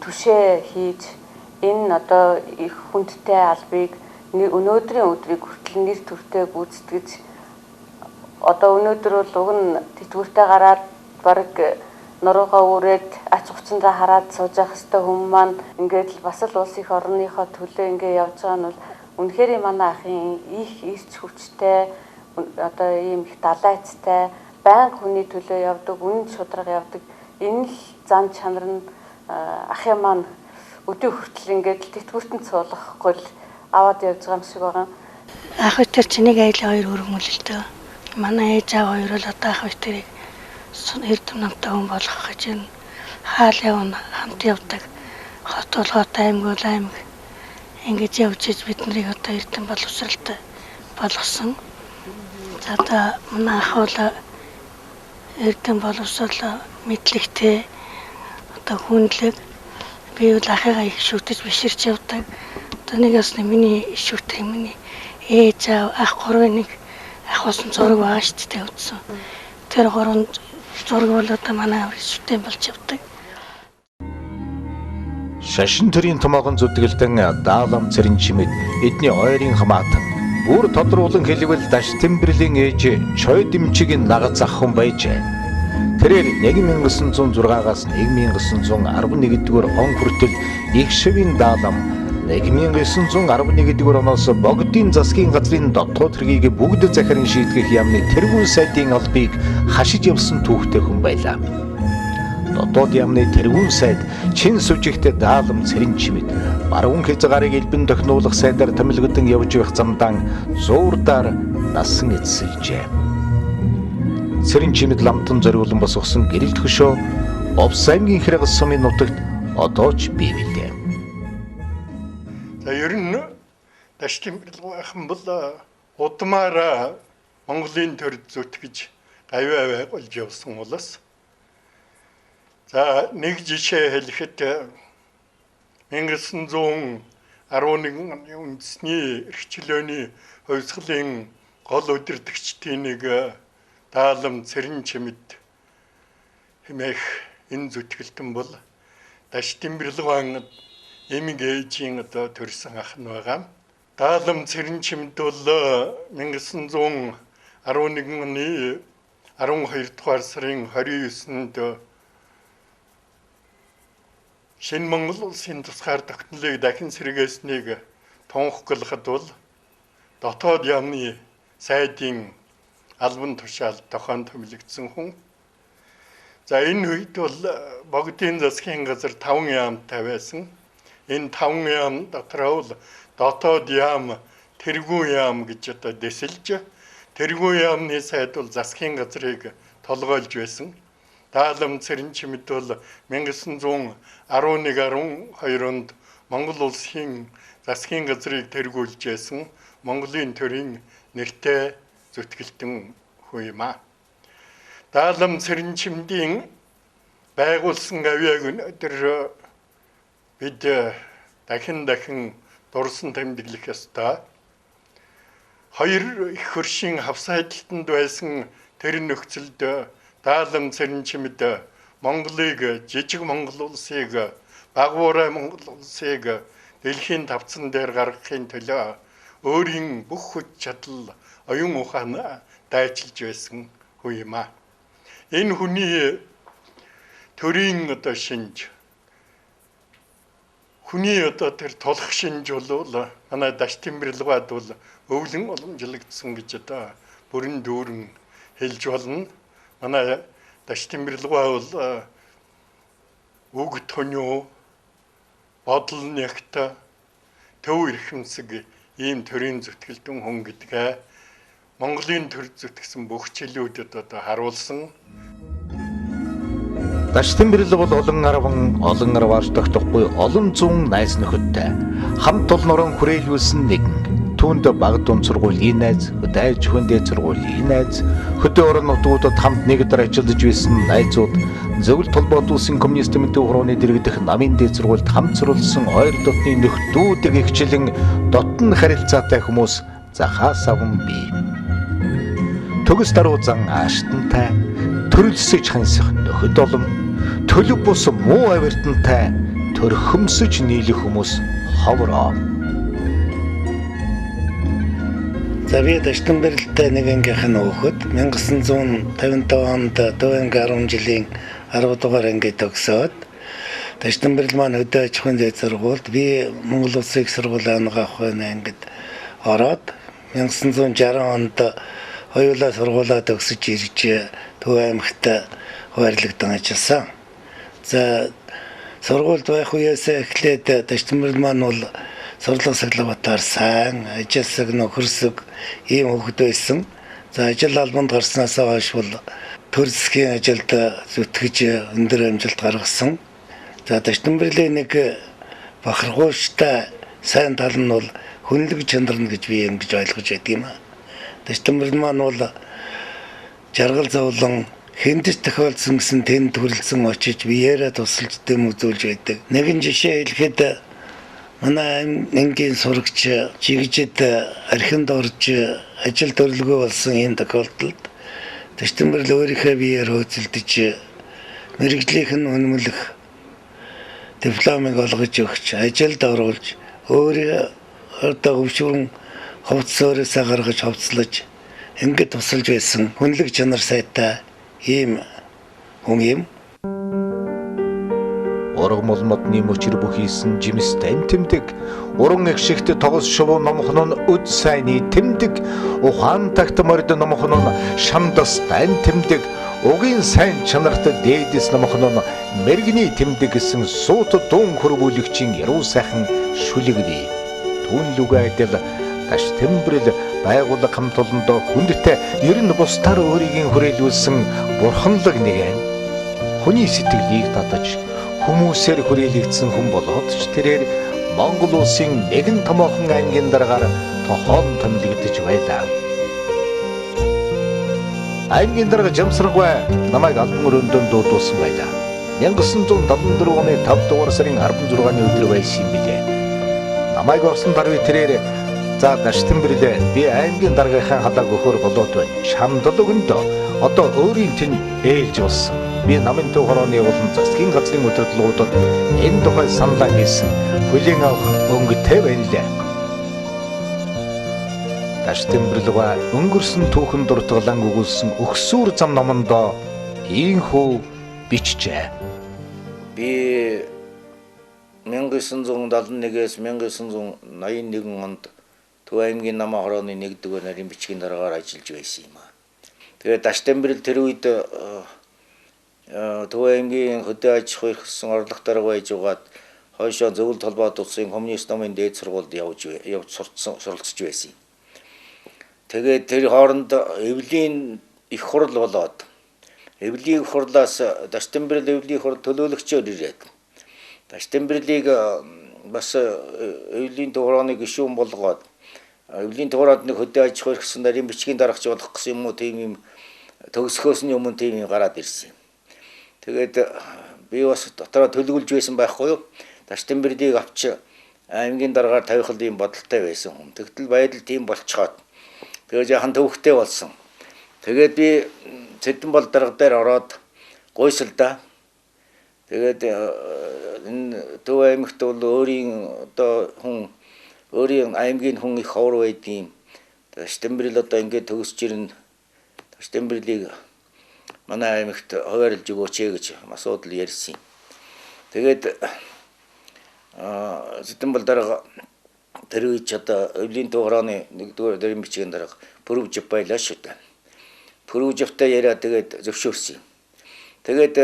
Speaker 18: түшээ хийж энэ одоо их хүндтэй албыг өнөөдрийн өдрийг хүртэл нэр төртэй гүйцэтгэж одоо өнөөдөр бол уг нь тэтгэвртэй гараад бараг нуруугаа үрээд ач хугацаандаа хараад сууж явах хэвээр хүмүүс маань ингээд л бас л улс их орныхоо төлөө ингээд явж байгаа нь бол үнэхээр манай ахын их ирч хүчтэй одоо ийм их далайцтай байнга хүний төлөө явдаг, үнэн шударга явдаг. Энэ л зан чанар нь ахын маань өдөө хүртэл ингээд тэтгэвртэн цуулгахгүй л аваад явж байгаа юм шиг байгаа.
Speaker 19: Ах үтэр чинийг аяла хоёр өргөмөл л дөө. Манай ээж аав хоёр л одоо ах үтэрийг эрдэм намтай хүн болгох гэж энэ хаал явна хамт явдаг. Хот бол хот, аймаг бол аймаг. Ингэж явж бид нарыг одоо эрдэм боловсралтай болгосон. За одоо манай ах бол эрдэм боловсрал мэдлэгтэй одоо хүнлэг би бол ахыгаа их шүтэж биширч явдаг. Одоо нэг бас миний шүтэх миний ээж аав ах гурвын нэг ах усан зураг байгаа шүү дээ үзсэн. Тэр гурван зураг бол одоо манай шүтэн болж явдаг.
Speaker 1: Шашин төрийн томоохон зүтгэлдэн даалам цэрэн чимэд эдний ойрын хамаатан бүр тодруулан хэлбэл даш тэмбэрлийн ээж чой дэмчигийн нагц ах хүн байжээ. Тэрээр 1906-аас 1911-р он хүртэл их шивийн даалам 1911-р оноос богдын засгийн газрын дотоод хэргийг бүгд захиран шийдгэх яамны тэргүүн сайдын албыг хашиж явсан түүхтэй хүн байлаа. Дотоод яамны тэргүүн сайд чин сүжигтэй даалам цэрэн чимэд баруун хязгаарыг элбэн тохиноолох сайдаар томилгодон явж байх замдаа зуурдаар насан эцэлжээ. Цэрэн чимэд ламтан зориулан босгосон гэрэлт хөшөө Овс аймгийн Хэрэг сумын нутагт одоо ч бий билээ.
Speaker 20: За ер нь дашгийн бэлгүйхэн бол удмаараа Монголын төр зүтгэж гавь болж явсан улс. За нэг жишээ хэлэхэд 1911 оны үндэсний эрхчлөөний хувьсгалын гол удирдагчдын нэг даалам цэрэн чимэд хэмээх энэ зүтгэлтэн бол дашгийн бэлгүйн эмиг ээжийн одоо төрсэн ах нь байгаа. Даалам цэрэн чимэд бол 1911 оны 12 дугаар сарын 29-нд Шинэ Монгол улсын тусгаар тогтнолыг дахин сэргээснийг тунхаглахад бол дотоод яамны сайдын албан тушаал тохион томилогдсон хүн. За энэ үед бол богдын засгийн газар 5 яамтай байсан. Энэ 5 яам дотроо бол дотоод яам, тэргүүн яам гэж одоо дэсэлж, тэргүүн яамны сайд бол засгийн газрыг толгойлж байсан. Даалам цэрэн чимэд бол 1911-12 онд Монгол улсын засгийн газрыг тэргүүлж байсан Монголын төрийн нэртэй зүтгэлтэн хүн юм а. Даалам цэрэн чимдийн байгуулсан гавьяаг өнөөдөр бид дахин дурсан тэмдэглэх ёстой. Хоёр их хөршийн хавсайдалтанд байсан тэр нөхцөлд даалам цэрэн чимэд Монголыг жижиг Монгол улсыг багвуурай Монгол улсыг дэлхийн тавцан дээр гаргахын төлөө өөрийн бүх хүч чадал оюун ухаан дайчилж байсан хүн юм а. Энэ хүний төрийн одоо шинж хүний одоо тэр тулах шинж бол манай дашгийн бэлгүйд бол өвлөн уламжлагдсан гэж одоо бүрэн дүүрэн хэлж болно. Манай дашгийн бэлгүй бол үг тонио бодол нягта төв эрхэмсэг ийм төрийн зүтгэлтэн хүн гэдгээ Монголын төр зүтгэсэн бүх чөлөөдөд одоо харуулсан.
Speaker 1: Дашгийн бэлэг бол олон арваар тогтохгүй олон зүүн найз нөхөдтэй хамт олнорон хүрээлүүлсэн нэгэн. Түүнд баг дунд сургуулийн найз, хөдөөж хөндөө сургуулийн найз, хөдөө орон нутгуудад хамт нэгдэр ажиллаж байсан найзууд, зөвлөлт холбоот улсын коммунист мэдээ хурууны дэргэдэх намын дээд сургуульд хамт суралцсан ойр дотны нөхдүүдийг ихчлэн дотн харилцаатай хүмүүс захаас аван бий. төгс даруузан аашдантай, төрөлсөж хансах нөхөд олон, төлөв бус муу авиртантай, төрхөмсөж нийлэх хүмүүс ховроо.
Speaker 21: За би Таштанбэрлэлтэй нэг ангийнхан хүүхэд 1955 онд Төвэнг 10 жилийн 10 дугаар ангид төгсөөд Таштанбэрл маань хөдөө аж ахуйн зээл сургуульд би Монгол Улсын их сургуулийн анх ахуйн ангид ороод 1960 онд хоёулаа сургуулаа төгсөж ирж Төв аймагт хуваарлагдсан ажилласан. За сургуульд байх үеэс эхлээд Таштанбэрл маань бол сурлага сахилгатаар сайн ажилласаг нөхөрсөг ийм хөвгд байсан. За ажил албанд гарснаас хойш бол төр засгийн ажилд зүтгэж өндөр амжилт гаргасан. За Таштанбэрлийн нэг бахархууштай сайн тал нь бол хүнлэг чанарна гэж би ингэж ойлгож байдаг юм. Таштанбэрл маань бол жаргал зовлон хэндэж тохиолдсон гэсэн тэнд төрөлсөн очиж биеэрээ тусалж дэм үзүүлж байдаг. Нэгэн жишээ хэлэхэд манай ангийн сурагч жигжид архинд орж ажил төрлөгөө болсон энэ тохиолдолд Таштанбэрл өөрийнхөө биеэр хөөцөлдөж мэрэгжлийнх нь үнэмлэх дипломыг олгож өгч ажилд оруулж өөрийнхөө өвчвөрн хувцсоороос гаргаж хувцлаж ингээд тусалж байсан хүнлэг чанар сайтай ийм хүн юм.
Speaker 1: Ураг молмодны мөчр бүхийсэн жимстэй тэмдэг, уран эгшигт тогос шувуу номхон нь үд сайны тэмдэг, ухаан тагт морд номхон нь шамдастай тэмдэг, угийн сайн чанарт дээдэс номхон нь мэрэгний тэмдэг гэсэн суут дуун хөрвүүлэгчийн яруу сайхан шүлэгний түүн лүгэдэл Таштанбэрл байгууллага хамтолондоо хүндтэй ер нь бусдаар өөрийн хүрээлүүлсэн бурханлаг нэгэн хүний сэтгэлийг татаж хүмүүсээр хүрээлэгдсэн хүн болоод ч тэрээр Монгол улсын нэгэн томоохон аймгийн дараагаар тохон томилогдож байлаа. Аймгийн дарга Жамсаргай намайг албан өрөөндөө дуудуулсан байлаа. 1974 оны 5 дугаар сарын 16-ны өдөр байсан юм билээ. Намайг орсон даруй тэрээр за Таштанбэрлээ би аймгийн даргийнхаа халааг өгөхөр болоод байна. Шамдал өгөндөө одоо өөрийн тэн ээлж болсон. Би намын төв хорооны улан засгийн газрын удирдлагуудад энэ тухай саналаа хийсэн хүлээн авах өнгөтэй байна лээ. Таштанбэрлээ өнгөрсөн түүхэн дуртаглан өгүүлсэн өгсүүр зам номондоо ийхүү бичжээ.
Speaker 22: Би 1971-ээс 1981 онд Төв аймгийн намаа хорооны 1-р нарийн бичгийн дараагаар ажиллаж байсан юм аа. Тэгээд Таштанбэрл тэр үед Төв аймгийн хөдөө аж ахуй гэсэн орлого дарга байж угаад хойшоо зөвлөлт холбоот улсын коммунист намын дээд сургуульд явж суралцж байсан. Тэгээд тэр хооронд эвлийн их хурал болоод эвлийн хурлаас Таштанбэрл эвлийн хурал төлөөлөгчөөр ирээд Таштанбэрлийг бас эвлийн Төв хорооны гишүүн болгоод эвлийн Төв хороонд нэг хөдөө аж ахуй гэсэн нарийн бичгийн дарагч болох гэсэн юм уу тийм юм төгсгөөсний өмнө тийм юм гараад ирсэн. Тэгээд би бас дотроо төлөвлөж байсан байхгүй юу? Таштанбэрлийг авч аймгийн дараагаар тавих юм бодолтой байсан хүн. Тэгтэл байдал тийм болцоход тэгээд яхан төвхтэй болсон. Тэгээд би Цэдэнбол дарга дээр ороод гуйсалдаа. Тэгээд энэ Төв аймагт бол өөрийн одоо хүн өөрийн аймгийн хүн их ховор байдгийн. Таштанбэрл одоо ингээд төгсөж ирнэ. Таштанбэрлийг манай аймагт хуваарлж өгөөч гэж асуудал ярьсан. Тэгээд Цэдэнбол дарга тэр үед одоо эвлийн Төв хорооны 1-р нарийн бичгийн дарга Пүрвжив байлаа шүү дээ. Пүрвживтэй яриа тэгээд зөвшөөрсөн. Тэгээд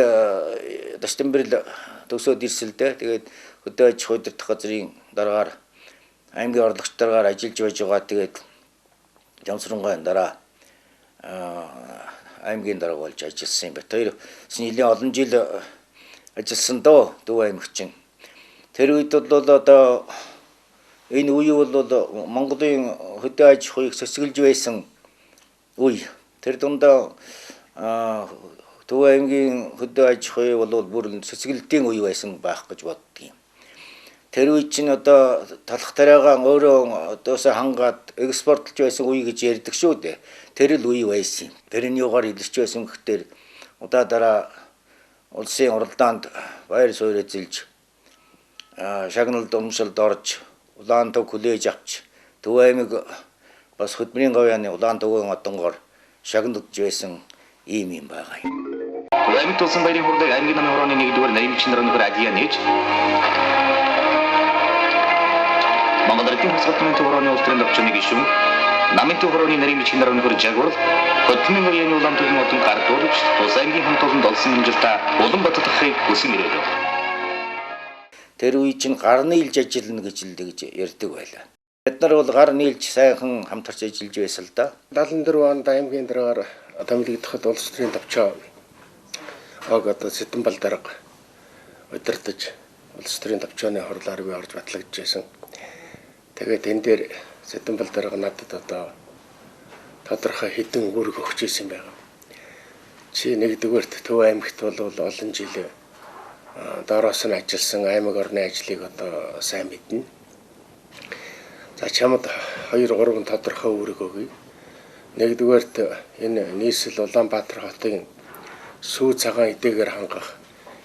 Speaker 22: Таштанбэрл төгсөөд ирсэлдээ. Тэгээд хөдөө аж ахуй удирдах газрын дараагаар аймгийн орлогч дараагаар ажиллаж байж байгаа. Тэгээд Жамсаргайн дараа аймгийн дарга болж ажилласан юм байна. Тэр нэлийн олон жил ажилласан доо Төв аймагчин. Тэр үед бол одоо энэ үе бол Монголын хөдөө аж ахуйг сөсгөлж байсан үе. Тэр дундаа Төв аймгийн хөдөө аж ахуй бол бүр сөсгөлтийн үе байсан байх гэж боддгийн. тэр үе чинь одоо талх тариагаа өөрөө одоосоо хангаад экспортлж байсан үе гэж ярьдаг шүү дээ. Тэр л үе байсан юм. Тэрний югаар илэрч байсан гэхээр удаа дараа улсын уралдаанд баяр суурь эзэлж шагналд өмсөлд орж улаан төв хүлээж авч Төв аймаг бас хөдөлмөрийн говьяаны улаан төвийн одонгоор шагналж байсан ийм юм байгаа юм.
Speaker 4: Төв аймаг тулсан баярын хурлыг аймгийн намын хорооны 1-р наримчин нар өнөхөр ажлаа нээж Монгол Улсын хөсгөлтийн төв хорооны улс төрийн төвчний гишүүн намын төв хорооны наримчин нар өнөхөр жагвар хөдөлмөрийн говьяаны улаан төвийн одон гардуулж тус аймгийн хамт олонд олсон амжилтаа Улаанбаатар дахыг хүсэн ирээдүй.
Speaker 22: Тэр үе чинь гар нийлж ажиллана гэж ярьдаг байлаа. Бид нар бол гар нийлж сайхан хамтарч ажиллаж байсан л да.
Speaker 2: 74 онд аймгийн дараагаар томилогдоход улс төрийн төвчөө одоо Сэтэнбал дарга удирдах улс төрийн төвчөөний хурлаар би орж батлагдж байсан. Тэгээд энэ дээр Сэтэнбал дарга надад одоо тодорхой хэдэн үүрэг өгч ирсэн байгаа. Чи нэгдүгээрт Төв аймагт бол олон жил доороос нь ажилласан аймаг орны ажлыг одоо сайн мэднэ. За чамд 2-3 тодорхой үүрэг өгье. Нэгдүгээрт энэ нийслэл Улаанбаатар хотын сүү цагаан эдээгээр хангах,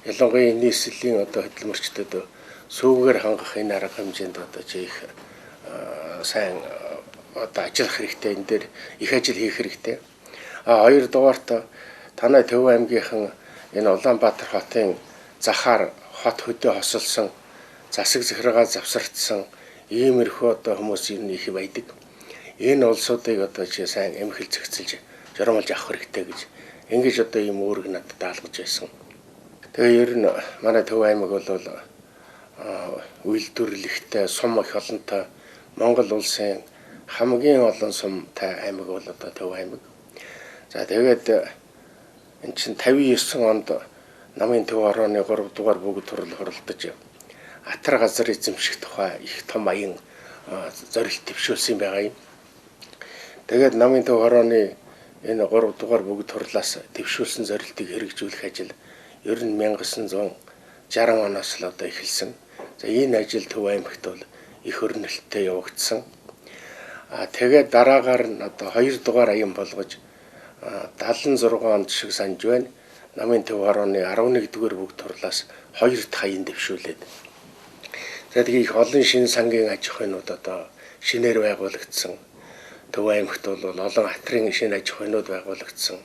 Speaker 2: ялангуяа нийслэлийн одоо хөдөлмөрчдөд сүүгээр хангах энэ арга хэмжээнд одоо их сайн одоо ажиллах хэрэгтэй. Энэ дээр их ажил хийх хэрэгтэй. Хоёрдугаарт танай Төв аймгийнхан энэ Улаанбаатар хотын захаар хот хөдөө хосолсон, засаг захиргаа завсардсан иймэрхүү одоо хүмүүс их байдаг. Энэ улсуудыг одоо чи сайн эмхэл зэгцэлж журамлж авах хэрэгтэй гэж ингэж одоо ийм үүрэг надад даалгаж байсан. Тэгээ ер нь манай Төв аймаг бол үйлдвэрлэхтэй сум их олонтой Монгол улсын хамгийн олон сумтай аймаг бол одоо Төв аймаг. За тэгээд эн чинь 59 онд намын Төв хорооны 3 дугаар бүгд хуралдаж атар газар эзэмших тухай их том аян зорилт төвшүүлсэн байгаа юм. Тэгээд намын Төв хорооны энэ 3 дугаар бүгд хурлаас төвшүүлсэн зорилтыг хэрэгжүүлэх ажил ер нь 1960 оноос л одоо эхэлсэн. За энэ ажил Төв аймагт бол их өрнөлттэй явагдсан. Тэгээд дараагаар нь одоо 2 дугаар аян болгож 76 онд шиг санаж байна. Намын Төв хорооны 11-р бүгд хурлаас 2 дахь аян дэвшүүлээд. Тэгээд их олон шинэ сангийн аж ахуйнууд одоо шинээр байгуулагдсан. Төв аймагт бол олон атрын шинэ аж ахуйнууд байгуулагдсан.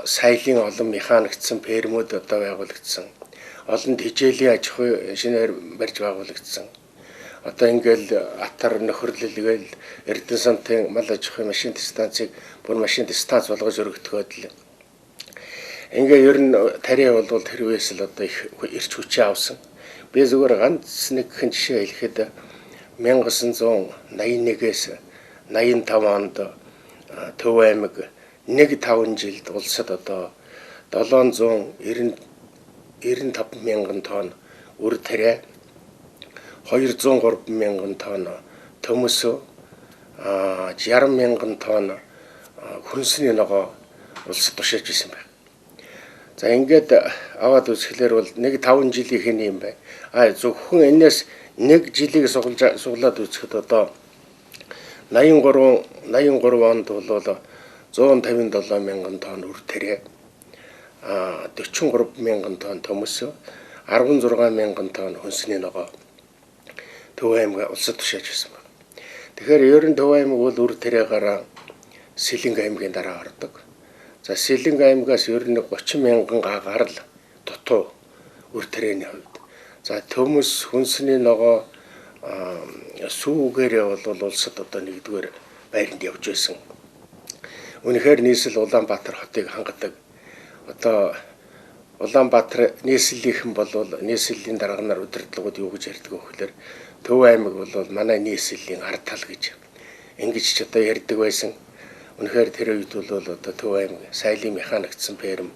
Speaker 2: Саялын олон механикцсан фермүүд одоо байгуулагдсан. Олон хичээлийн аж ахуй шинээр барьж байгуулагдсан. Одоо ингээл атар нөхөрлөлгээл Эрдэнэ самтын мал аж ахуй машин станцыг бүр машин станц болгож өргөдгөөд л ингээ ер нь тариа бол тэрвээс л одоо их ирч хүчээ авсан. Би зүгээр ганц нэг жишээ хэлэхэд 1981-ээс 85 онд Төв аймаг 1-5 жилд улсад одоо 795 мянган тонн үр тариа, 203 мянган тонн төмөс, 60 мянган тонн хүнсний ногоо улсад тушааж исэн байна. За ингээд аваад үзэхлээр бол 1-5 жилийн юм байна. Зөвхөн энэс нэг жилийг суглаад үзэхэд одоо 83 онд бол 157 мянган тонн үр тариа, 43 мянган тонн төмөс, 16 мянган тонн хүнсний ногоо Төв аймаг улсад тушааж байсан байна. Тэгэхээр ер нь Төв аймаг бол үр тариагаараа Сэлэнг аймгийн дараа ордог. За Сэлэнг аймгаас ер нь 30 мянган гагаар л дутуу үр тарианы хувьд. За төмөс, хүнсний ногоо сүүгээрээ бол улсад одоо 1-р байранд явж байсан. Үнэхээр нийслэл Улаанбаатар хотыг хангадаг. Одоо Улаанбаатар нийслэлийнхэн бол нийслэлийн дарганаар удирдлагууд юу гэж ярьдаг вэ гэхээр Төв аймаг бол манай нийслэлийн ард тал гэж ингэж ч одоо ярьдаг байсан. Үнэхээр тэр үед бол одоо Төв аймаг саялын механикцсан ферм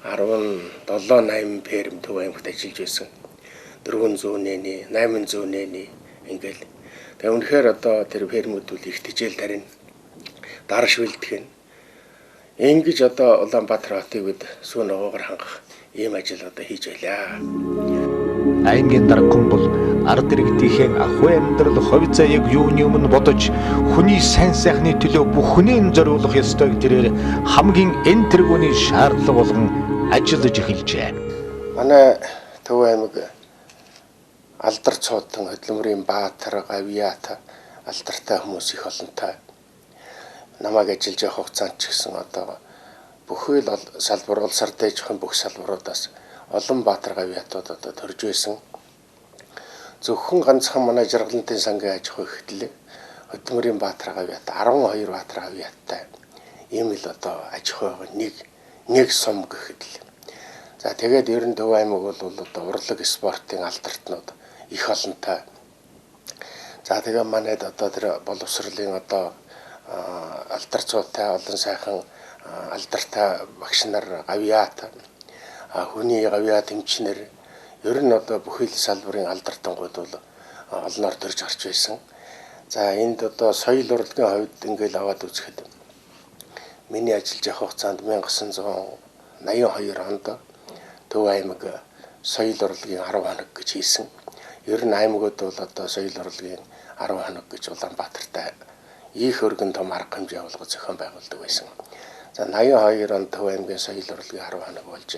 Speaker 2: 17-8 ферм Төв аймагт ажиллаж байсан. 400-ны 800-ны ингээл. Тэгээ үнэхээр одоо тэр фермүүд бол их тэжээл тарина. Дарш бэлтгэн. Ингэж одоо Улаанбаатар хотыг бид сүү ногоогоор хангах ийм ажил одоо хийж байлаа.
Speaker 1: аймгийн даргахан бол ард иргэдийнхээ ахуй амьдрал хувь заяаг юуны өмнө бодож хүний сайн сайхны төлөө бүхнийг зориулах ёстой гэдгээр хамгийн эн тэргүүний шаардлага болгон ажиллаж эхэлжээ.
Speaker 2: Манай Төв аймаг алдар цуудан хөдөлмөрийн баатар, гавьяата алдартай хүмүүс их олонтой. Намайг ажиллаж явах хугацаанд ч гэсэн одоо бүхэл салбар улсаар дэжих бүх салбаруудаас олон баатар гавьяатууд одоо төрж байсан. Зөвхөн ганцхан манай жаргалантын сангийн аж ахуй хөтлөлөө хөдөлмөрийн баатар гавьяат 12 баатар гавьяаттай ийм л одоо аж ахуй нэг сум гэхэд л. За тэгээд ер нь Төв аймаг бол одоо урлаг спортын алдартай их олонтой. За тэгээ манайд одоо тэр боловсролын одоо алдар цуутай олон сайхан алдартай багш нар гавьяат хүний гавьяат эмчнэр ер нь одоо бүхэл салбарын алдартангууд бол олноор төрж гарч байсан. За энд одоо соёл урлагийн хувьд ингээл аваад үзэхэд миний ажиллаж явах хугацаанд 1982 онд Төв аймаг соёл урлагийн 10 хоног гэж хийсэн. Ер нь аймагуд бол одоо соёл урлагийн 10 хоног гэж Улаанбаатартай их өргөн том арга хэмжээ явуулгад зохион байгуулдаг байсан. За 82 онд Төв аймгийн соёл урлагийн 10 хоног болж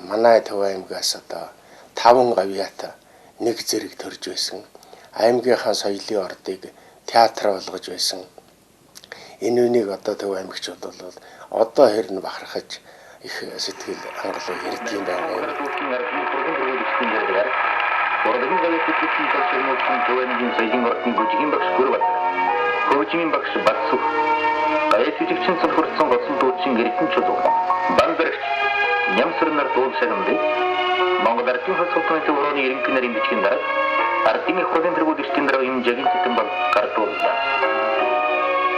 Speaker 2: манай Төв аймгаас одоо 5 гавьяат нэг зэрэг төрж байсан. Аймгийнхаа соёлын ордыг театр болгож байсан. Энэ үнийг одоо Төв аймагчууд бол одоо хэрнэ бахархаж их сэтгэл хангалуун хэрдэг юм байна. Урлагийн гавьяат төслийн төвчмөсөн Төв аймгийн соёлын ордын бүжгийн багш Гүрбат, хөгжмийн багш Батсүх, гавьяат жүжигчин сургалтын гоцсон дуучин Эрдэнэ Чулуу, Бандарагч Нямсрнар дуулшагнад Монгол Ардын хөлсөлтөний төвөрөний ерөнхий нарийн бичгийн дарга ардын их хурлын тэргүүлэгчдийн дарга юм жагийн цэцэн баг гардууллаа.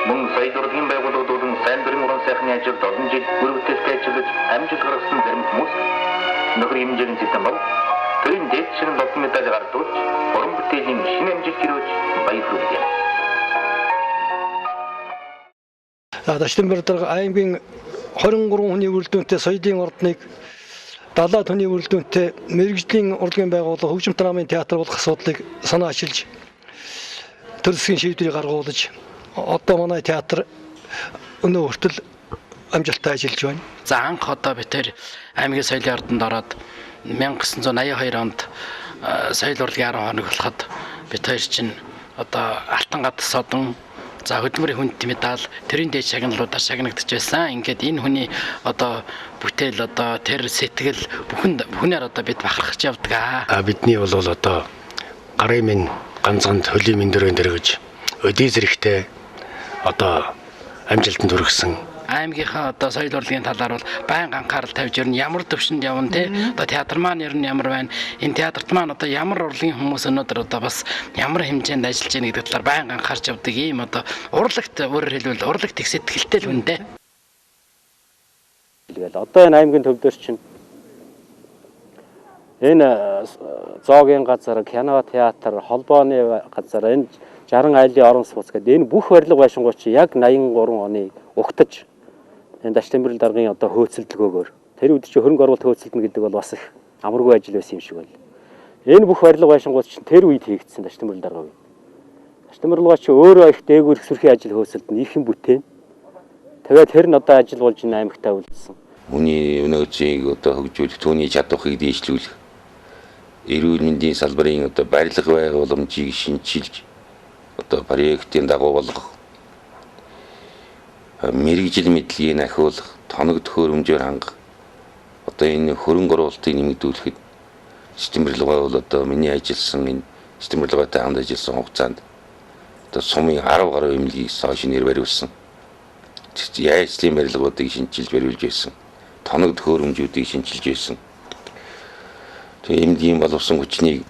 Speaker 2: Мөн соёл урлагийн байгууллагууд болон сайн дурын уран сайхны ажилд олон жил үр бүтээлтэй ажиллаж амжилт гаргасан зарим хүмүүс нөхөр юм жагийн цэцэн баг төрийн дээд шинэ лодон медаль гардуулж уран бүтээлийн шинэ амжилт төрөөж баярлуулжээ.
Speaker 5: Даштанбар дарга аймгийн 23 хүний үрэлдүнтэй соёлын ордныг 70 хүний үрэлдүнтэй мэрэгжлийн урлагийн байгууллага хөгжим драмын театр болох асуудлыг санаа ашиглаж төр засгийн шийдвэрийг гаргуулж одоо манай театр өнөө хүртэл амжилттай ажиллаж байна.
Speaker 6: За анх одоо бид тэр аймгийн соёлын ордонд ороод 1982 онд соёл урлагийн 10 хоног болоход бид хоёр чинь одоо алтан гадас содон за хөдөлмөрийн хүнд медаль тэрийн дээд шагналуудаар шагнагдж байсан. Ингээд энэ хүний одоо бүтээл одоо тэр сэтгэл бүхнээр одоо бид бахархаж явдаг аа.
Speaker 23: Бидний бол одоо гарын минь ганцганд хөлийн мэндэрэн дэргэж өдий зэрэгтэй одоо амжилтанд хүргэсэн.
Speaker 6: Аймгийнхаа одоо соёл урлагийн талаар бол байнга анхаарал тавьж ер нь ямар төвшөнд явна те одоо театр маань ер нь ямар байна энэ театрт маань одоо ямар урлагийн хүмүүс өнөөдөр одоо бас ямар хэмжээнд ажиллаж байна гэдэг талаар байнга анхаарч явдаг ийм одоо урлагт өөрөөр хэлбэл урлагт их сэтгэлтэй л үндэ.
Speaker 24: Тэгэл одоо энэ аймгийн төвдөр чинь энэ зоогийн газар, кино театр, холбооны газар, энэ 60 айлын орон сууц гэдэг энэ бүх барилга байшингууд чи яг 83 оны угтаж энэ Даштанбар даргын одоо хөөцөлдгөөгөөр тэр үед чи хөрөнгө оруулалт хөөцөлдөн гэдэг бол бас их амаргүй ажил байсан юм шиг байна. Энэ бүх барилга байшингууд чи тэр үед хийгдсэн Даштанбар дарга үед. Даштанбар дарга чи өөрөө их дээгүүр сүрхий ажил хөөцөлдөн их юм бүтээн. Тэгээд тэр нь одоо ажил болж энэ аймагтаа үлдсэн.
Speaker 25: Хүний өнөөцийг одоо хөгжүүлэх, түүний чадварыг дээшлүүлэх, эрүүл мэндийн салбарын одоо барилга байгууламжийг шинчилж одоо проектын дагуу болгох, мэрэгжил мэдлэгийг ахиулах, тоног төхөөрөмжөөр хангах, одоо энэ хөрөнгө оруулалтыг нэмэгдүүлэхэд Даштанбар дарга бол одоо миний ажилласан энэ Даштанбар даргатай хамт ажилласан хугацаанд одоо сумын 10 гаруй эмнэлгийг шинээр бариулсан. Яйцлын барилгуудыг шинчилж бариулж байсан. Тоног төхөөрөмжүүдийг шинчилж байсан. Тэгээ эмнэлгийн боловсон хүчнийг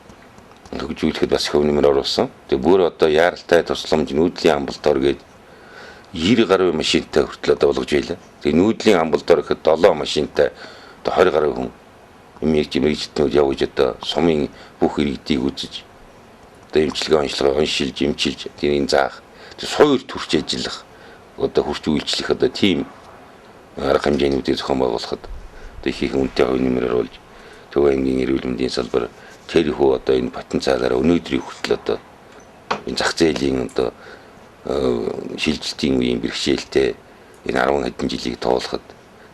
Speaker 25: хөгжүүлэхэд бас хөв нэмэр оруулсан. Тэгээ бүр одоо яаралтай тусламж нүүдлийн амбултор гээд 90 гаруй машинтай хүртэл одоо болгож байлаа. Тэгээ нүүдлийн амбултор гэхэд 7 машинтай одоо 20 гаруй хүн мэрэгжлүүд явж одоо сумын бүх иргэдийг үзэж одоо эмчилгээ онцлогоо уншилж эмчилж тэрийг заах. Тэгээ суур төрч ажиллах одоо хүрч үйлчлэх одоо тийм арга хэмжээнүүдийг зохион байгуулахад одоо их үнэтэй хувь нэмэр оруулж Төв аймгийн эрүүл мэндийн салбар тэр хүү одоо энэ потенциалаараа өнөөдрийг хүртэл одоо энэ зах зээлийн одоо шилжилтийн үеийн бэрхшээлтэй энэ 10 хэдэн жилийг тоолоход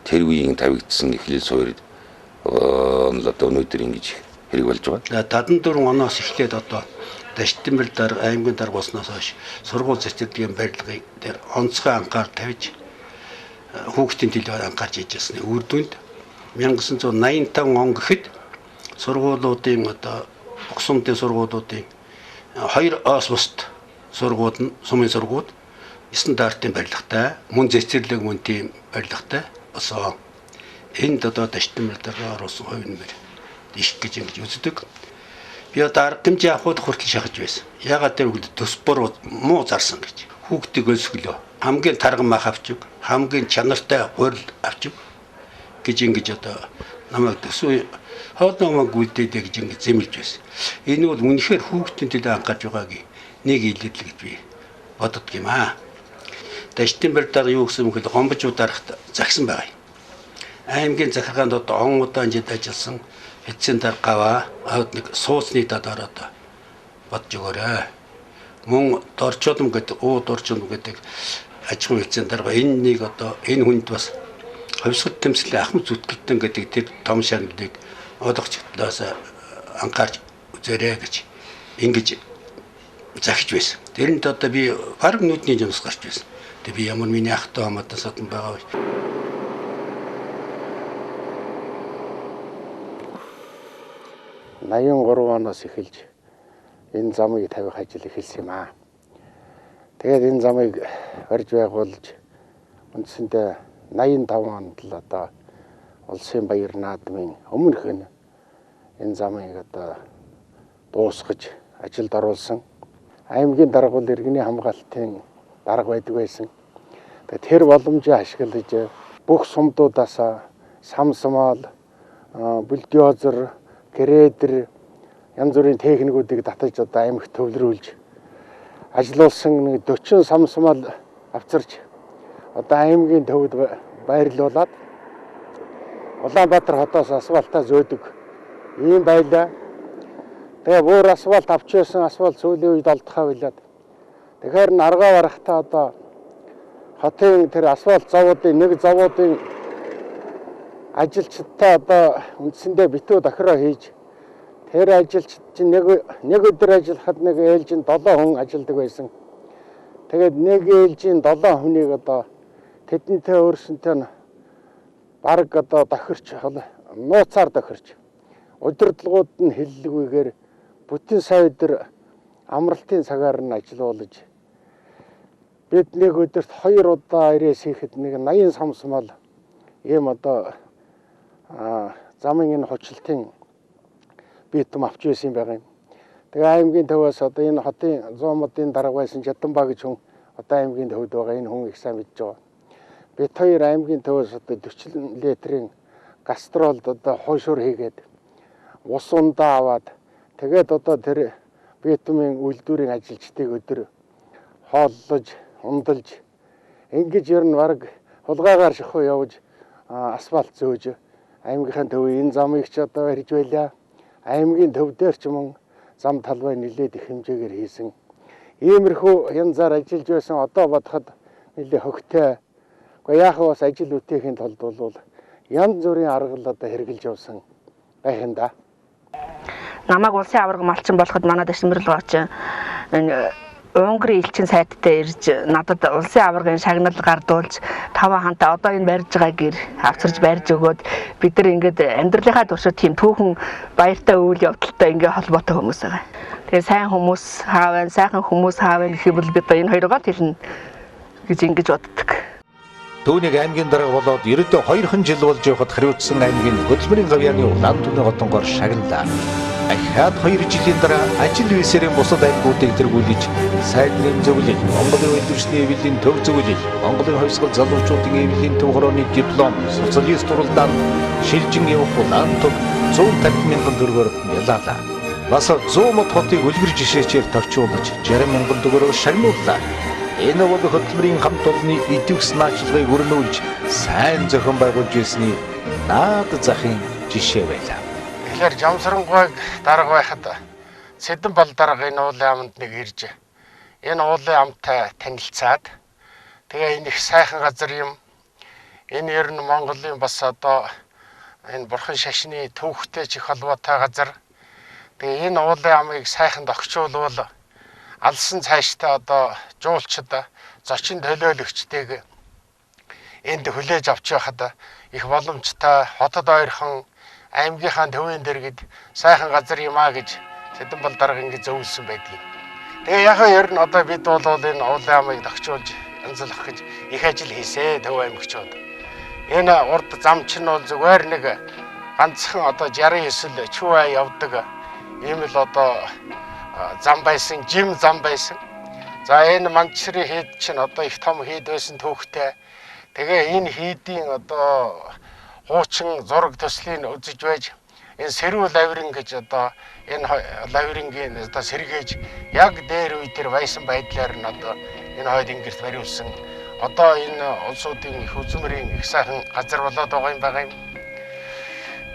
Speaker 25: тэр үеийн тавигдсан эхлэл суурь одоо өнөөдөр ингэж хэрэг болж байгаа.
Speaker 23: 74 оноос эхлээд одоо Дашдимбэр дарга аймгийн дарга болсноос хойш сургууль цэцэрлэгийн барилгыг дээр онцгой анхаар тавьж хүүхдийн төлөв анхаарч ижсэн үр дүнд 1985 он гэхэд сургуулиудын одоо богсомтын сургуулиудын 2 ос бусд сургууль нь сумын сургууль стандартын барилгатай мөн цэцэрлэг мөн тийм барилгатай босоо энд одоо Дашдимбэр дарга оруулсан хувь нэмэр их гэж ингэж үздэг. Би одоо арга хэмжээ авахд хүртэл шахаж байсан. Ягаад гэвэл төс бор муу зарсан гэж. Хүүхдийг өлсгөлөө. Хамгийн тарган мах авчиг, хамгийн чанартай гурил авчиг гэж ингэж одоо намайг төсөө хоолномог үлдээдэ гэж ингэж зэмлж байсан. Энэ бол үнэхээр хүүхдийн төлөө анхаарч байгаагийн нэг илэрлэг гэж би боддог юм аа. Дашдимбэр дарга юу гэсэн мэт гомбожуудаар загсан байгаа юм. Аймгийн захиргаанд одоо он удаан жил ажилласан эцсийн даргаваа нэг сууцны дадаар одоо бодж өгөөрэй. Мөн дорчоодм гэдэг дорчоодм гэдэг аж ахуйн эцсийн дарга энэ нэг одоо энэ хүнд бас хувьсгал тэмцлийн ахмад зүтгэлтэн гэдэг тэр том шагналыг ойлгоч талаас анхаарч үзээрэй гэж ингэж захиж байсан. Тэрэнд одоо би баг нүдний жимс гарч байсан. Тэгээ би ямар миний ахтай хамаатай садан байгаа вэ?
Speaker 7: 83 оноос эхэлж энэ замыг тавих ажил эхэлсэн юм аа. Тэгээд энэ замыг барьж байгуулж үндсэндээ 85 онд л одоо улсын баяр наадмын өмнөх энэ замыг одоо дуусгаж ажилд оруулсан. Аймгийн дарга бол иргэний хамгаалтын дарга байдаг байсан. Тэгээд тэр боломжийг ашиглаж бүх сумдуудаас самсмал, бульдозер, грейдер янз бүрийн техникүүдийг татаж одоо аймагт төвлөрүүлж ажиллуулсан нэг 40 самсмал авчирч одоо аймгийн төвд байрлуулад Улаанбаатар хотоос асфалтаа зөөдөг ийм байлаа. Тэгээ бүр асфальт авчихсан асфальт сүүлийн үед олдохоо билээд. Тэгэхээр аргаа барахтаа одоо хотын тэр асфальт завуудын нэг завуудын ажилчдаа одоо үндсэндээ битүү дахираа хийж тэр ажилчид чинь нэг өдөр ажиллахад нэг ээлжинд 7 хүн ажилладаг байсан. Тэгээд нэг ээлжийн 7 хүнийг одоо тэдэнтэй өөрсөнтэй бараг одоо дахирч нууцаар дахирч удирдлагууд нь хиллэгүйгээр бүтэн сая өдөр амралтын цагаар нь ажилуулж бид нэг өдөрт 2 удаа ирээс хийхэд нэг 80 самсмал ийм одоо замын энэ хочлтын битум авч байсан юм байгаа юм. Тэгээ аймгийн төвөөс одоо энэ хотын 100 модын дарга байсан Жаданбаа гэж хүн одоо аймгийн төвд байгаа энэ хүн их сайн мэдж байгаа. Бид хоёр аймгийн төвөөс одоо 40 литрийн гастролд одоо хойшуур хийгээд ус ундаа аваад тэгээд одоо тэр битумын үйлдвэрийн ажилчдыг өдөр хооллож, ундалж ингэж ер нь бараг хулгайгаар шахуу явж асфальт зөөж аймгийн төвийн энэ замыг ч одоо барьж байлаа. Аймгийн төв дээр ч мөн зам талбай нэлээд их хэмжээгээр хийсэн. Иймэрхүү янзаар ажиллаж байсан одоо бодоход нэлээд хөгтэй. Гэхдээ яах вэ бас ажил үтээхийн тулд бол янз бүрийн аргал одоо хэрэгжилж явсан байх юм да.
Speaker 8: Намайг улсын аварга малчин болоход манай Дашдимбэр лооч энэ Унгарын элчин сайттай ирж надад улсын аваргын шагнал гардуулж 5 ханта одоо энэ барьж байгаа гэр авчирж барьж өгөөд бид нар ингээд амьдралынхаа туршид тийм түүхэн баяртай үйл явдалтай ингээд холбоотой хүмүүс байгаа. Тэгээ сайн хүмүүс хаавэн, сайхан хүмүүс хаавэн гэвэл бид энэ хоёроо тэлнэ гэж ингэж боддог.
Speaker 1: Түүнийг аймгийн дарга болоод ердөө 2 жил болж явахад хариуцсан аймгийн хөдөлмөрийн гавьяаны улаан түвний хотонгоор шагналаа. Ахаад 2 жилийн дараа ажил висэрийн бусад аймагуудыг тэргүүлж сайдны зөвлөл, Монголын үйлдвэрчдийн эвлэлийн төв зөвлөл, Монголын хувьсгал залуучуудын эвлэлийн төв хорооны диплом, социалист уралдаан шилжин явах улаан түв 150 мянган төгрөгөөр ялаалаа. Бас 100 мод хотыг үлгэр жишээчээр товчуулж 60 мянган төгрөгөөр шагнууллаа. Энэ бол хөдөлмөрийн хамт олонны идэвхс наачлагыг өрнүүлж сайн зохион байгуулж ирсний наад захын жишээ байлаа.
Speaker 2: Тэгэхээр Жамсарангойг дарга байхад Сэдэн бол дарга энэ уулын аманд нэг ирж энэ уулын амтай танилцаад тэгээ энэ их сайхан газар юм. Энэ ер нь Монголын бас одоо энэ бурхан шашны төвхтэй чих холбоотой газар. Тэгээ энэ уулын амыг сайхан тогтчулвал алсан цааштай одоо жуулчд зочин төлөөлөгчтэйг энд хүлээж авч байхад их боломжтой хотод ойрхон аймгийнхаа төвийн дэргэд сайхан газар юм а гэж Сэдэн бол дарга ингэ зөвлөсөн байдгийг. Тэгээ яг ер нь одоо бид бол энэ уулын амыг тогтчулж янзлах гэж их ажил хийсэ төв аймагчууд. Энэ урд зам чинь бол зүгээр нэг ганцхан одоо 69 чүвэ явдаг ийм л одоо зам байсан, жим зам байсан. За энэ Мангичрын хийд чинь одоо их том хийд байсан төвхтэй. Тэгээ энэ хийдийн одоо хуучин зураг төслийн үзэж байж энэ Сэрүү лаврин гэж одоо энэ лаврингийн одоо сэргээж яг дээр үе дээр байсан байдлаар нь одоо энэ хойд ингэрт бариулсан. Одоо энэ улсуудын их үзмэрийн их сайхан газар болоод байгаа юм.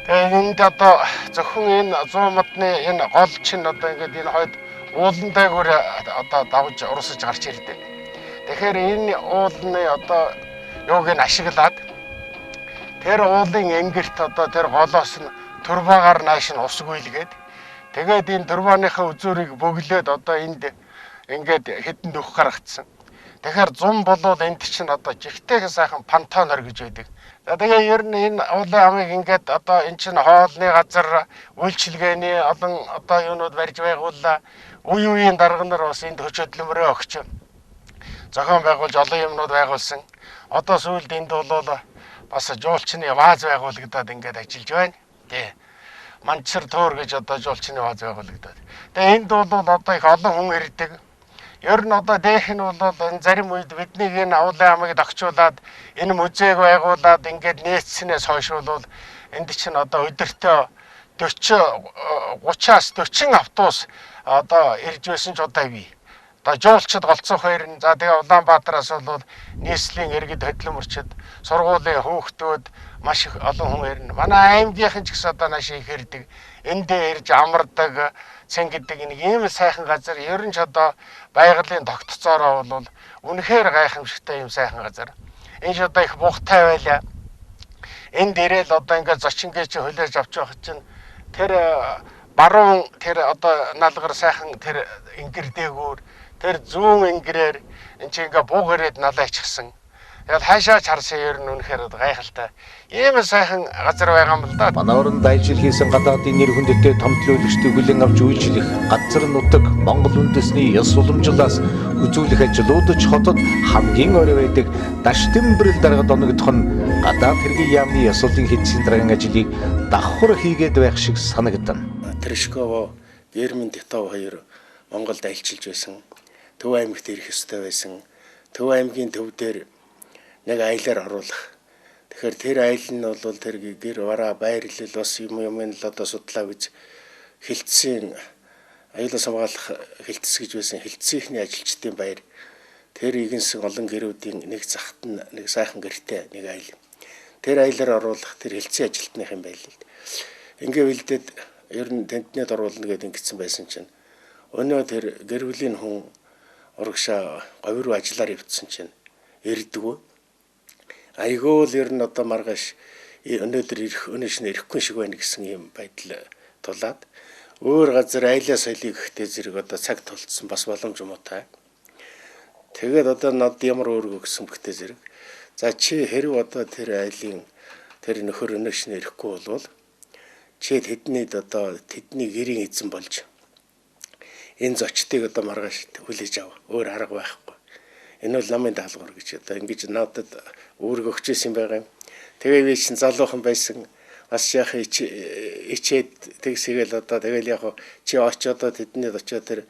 Speaker 2: Тэгээ энд одоо зөвхөн энэ 100 модны энэ гол чинь одоо ингээд энэ хойд уулан дээгүүр одоо давж урсаж гарч ирдэг. Тэгэхээр энэ уулны одоо юуг нь ашиглаад тэр уулын ингэрт одоо тэр голоос нь турбагаар нааш нь ус гүйлгээд тэгээд энэ турбаныхаа үзүүрийг бөглөөд одоо энд ингээд хэдэн дөх гаргацсан. Тэгэхээр зум болоод энд чинь одоо жигтэй сайхан пантонор гэж байдаг. За тэгээ ер нь энэ уулын амыг ингээд одоо эн чинь хоолны газар үйлчилгээний олон одоо юунууд барьж байгууллаа. Үе үеийн дарга нар бас энд хөшөөдлөмрөө өгч зохион байгуулж олон юмнууд байгуулсан. Одоо сүүлд энд бол бас жуулчны вааз байгуулагдаад ингээд ажиллаж байна. Тий. Манчир туур гэж одоо жуулчны вааз байгуулагдаад. Тэгээ энд бол одоо их олон хүн ирдэг. Ер нь одоо дэх нь бол энэ зарим үед биднийг энэ уулын амыг тогтчуулаад энэ музейг байгуулад ингээд нээцснээс хойш бол энд чинь одоо өдөртөө 30-аас 40 автобус одоо ирж байсан ч удаа бий. Одоо жуулчд голцох хоёр нь за тэгээ Улаанбаатараас бол нийслэлийн иргэд хөдөлмөрчд сургуулийн хүүхдүүд маш их олон хүн ирнэ. Манай аймгийнхан ч гэсэн одоо нааш их ирдэг. Эндээ ирж амардаг, цэнгдэг нэг ийм сайхан газар ер нь ч одоо байгалийн тогтцоороо бол үнэхээр гайхамшигтай ийм сайхан газар. Энэ ч одоо их бугтай байлаа. Энд ирээл одоо ингээд зочингээ чи хөлөөж авч явах чинь тэр баруун тэр одоо налгар сайхан тэр ингэр дээгүүр тэр зүүн ингэрээр эн чи ингээ бууг ирээд налайчихсан. Тэгэл хаашаач харсан ер нь үнэхээр гайхалтай. Ийм сайхан газар байгаа юм л да.
Speaker 1: Манай оронд ажил хийсэн гадаадын нэр хүндтэй том төлөөлөгчдийг хүлээн авч үйлчлэх газар нутаг Монгол үндэсний ёс уламжлалаас үзүүлэх ажлуудад хотод хамгийн орой байдаг Даштимбэрэл даргад оногдох нь гадаад хэргийн яамны ёс улсын хэдсийн даргын ажлыг давхар хийгээд байх шиг санагдана.
Speaker 2: Тершково, Герман Титов хоёр Монголд айлчилж байсан. Төв аймагт ирэх ёстой байсан. Төв аймгийн төв дээр нэг аялаар оруулах. Тэгэхээр тэр аялал нь бол тэр гэр бараа байрлал бас юм л одоо судлаа гэж хилцсэн аюулаас хамгаалах хилцс гэж байсан хилцсийнхний ажилчдын байр. Тэр игэнсэн олон гэрүүдийн нэг захт нь нэг сайхан гэртэй нэг аялал. Тэр аялаар оруулах тэр хилцсэн ажилтных юм байл л. Ингээ үлдээд ер нь тентнэд оруулна гэдэг ингэсэн байсан чинь өнөө тэр гэр бүлийн хүн урагшаа говь руу ажиллаар явцсан чинь ирдэггүй. Айгуул ер нь одоо маргааш өнөөдөр ирэх өнөөш нь ирэхгүй шиг байна гэсэн юм байдал тулаад өөр газар айлаа соёлыг ихтэй зэрэг одоо цаг толцсон бас боломж муутай. Тэгээд одоо над ямар өөргөө гэсэн бөхтэй зэрэг. За чи хэрв одоо тэр айлын тэр нөхөр өнөөш нь ирэхгүй болвол чи тэднийд одоо тэдний гэрийн эзэн болж энэ зочдыг одоо маргааш хүлээж ав. Өөр арга байхгүй. Энэ бол намын даалгавар гэж одоо ингэж надад үүрэг өгчээсэн байгаа юм. Тэгээ би чинь залуухан байсан. Бас яах ичээд тэгсгээл одоо тэгэл яг чи очиод тэднийд очиод тэр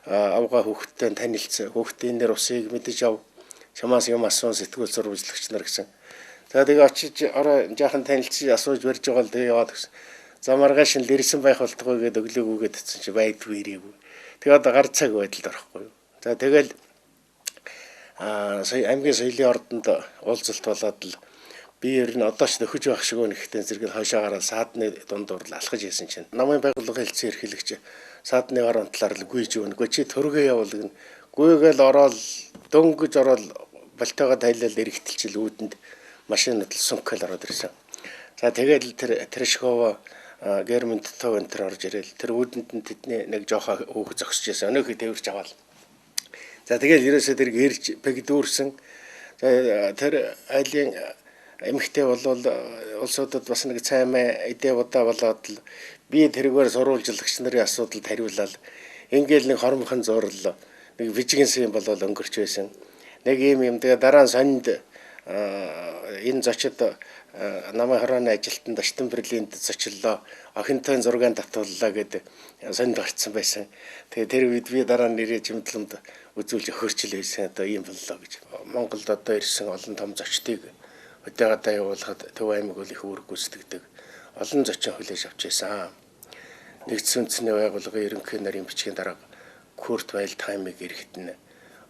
Speaker 2: авгаа хүүхдтэй танилцсан. Хүүхдийн нэр усыг мэдэж ав. Чамаас юм асуун сэтгүүл сурвалжлагч нар гэсэн. За тэгээ очиж орой жаахан танилцж асууж барьж байгаа л тэгээ яваад гэсэн. За маргааш нь лэрсэн байх болтгоо гэдэг өглөөгөөд татсан чи байдгүй ирээгүй. Тэгээ одоо гар цаг байдалд орохгүй. За тэгэл сая аймгийн соёлын ордонд уулзалт болоод л би ер нь одоо ч нөхөж байх шиг өнөхтэй зэрэг хойшоо гараад саадны дундуур л алхаж яасан чинь намын байгууллага хэлцэн эрхлэгч саадны гаруун талаар л гүйж өгнөгөө чи төргөө явуулгын гүйгээл ороод дөнгөж ороод болтойгоо тайлал эргэтэлчил үүдэнд машинууд л сүнкэл ороод ирсэн. За тэгээд тэр шгоо гермент тов энэ төр орж ирэл тэр үүдэнд нь тэдний нэг жоохоо өөх зогсож байсан. Өнөөхөө тэрвэрч аваад. За тэгээд ерөөсөө тэр гэрж пэгдүүрсэн. Тэр айлын эмхтэй болвол улсуудад бас нэг цаймаа эдээ удаа болоод л би тэргээр сурвалжлагч нарын асуудалд хариулаад ингээл нэг хормхон зурлал нэг вижигэнсэн болол өнгөрч байсан. Нэг юм тэгээ дараа нь сонд энэ зочид намын хорооны ажилтнанд Аштан Берлинд зочлоо. Охинтой зургаан татууллаа гэдэг сонд гарцсан байсан. Тэгээ тэр үед би дараа нь нэрээ жимтлэмд үзүүлж өгөрчл байсан. Одоо ийм боллоо гэж. Монголд одоо ирсэн олон том зочдыг өдөөдөө явуулахад Төв аймаг бол их үүрэг гүйцэтгэдэг. Олон зочин хүлээж авч байсан. Нэгдсэн үндэсний байгууллагын ерөнхий нарийн бичгийн дарга Курт Вайлдхаймыг ирэхэд нь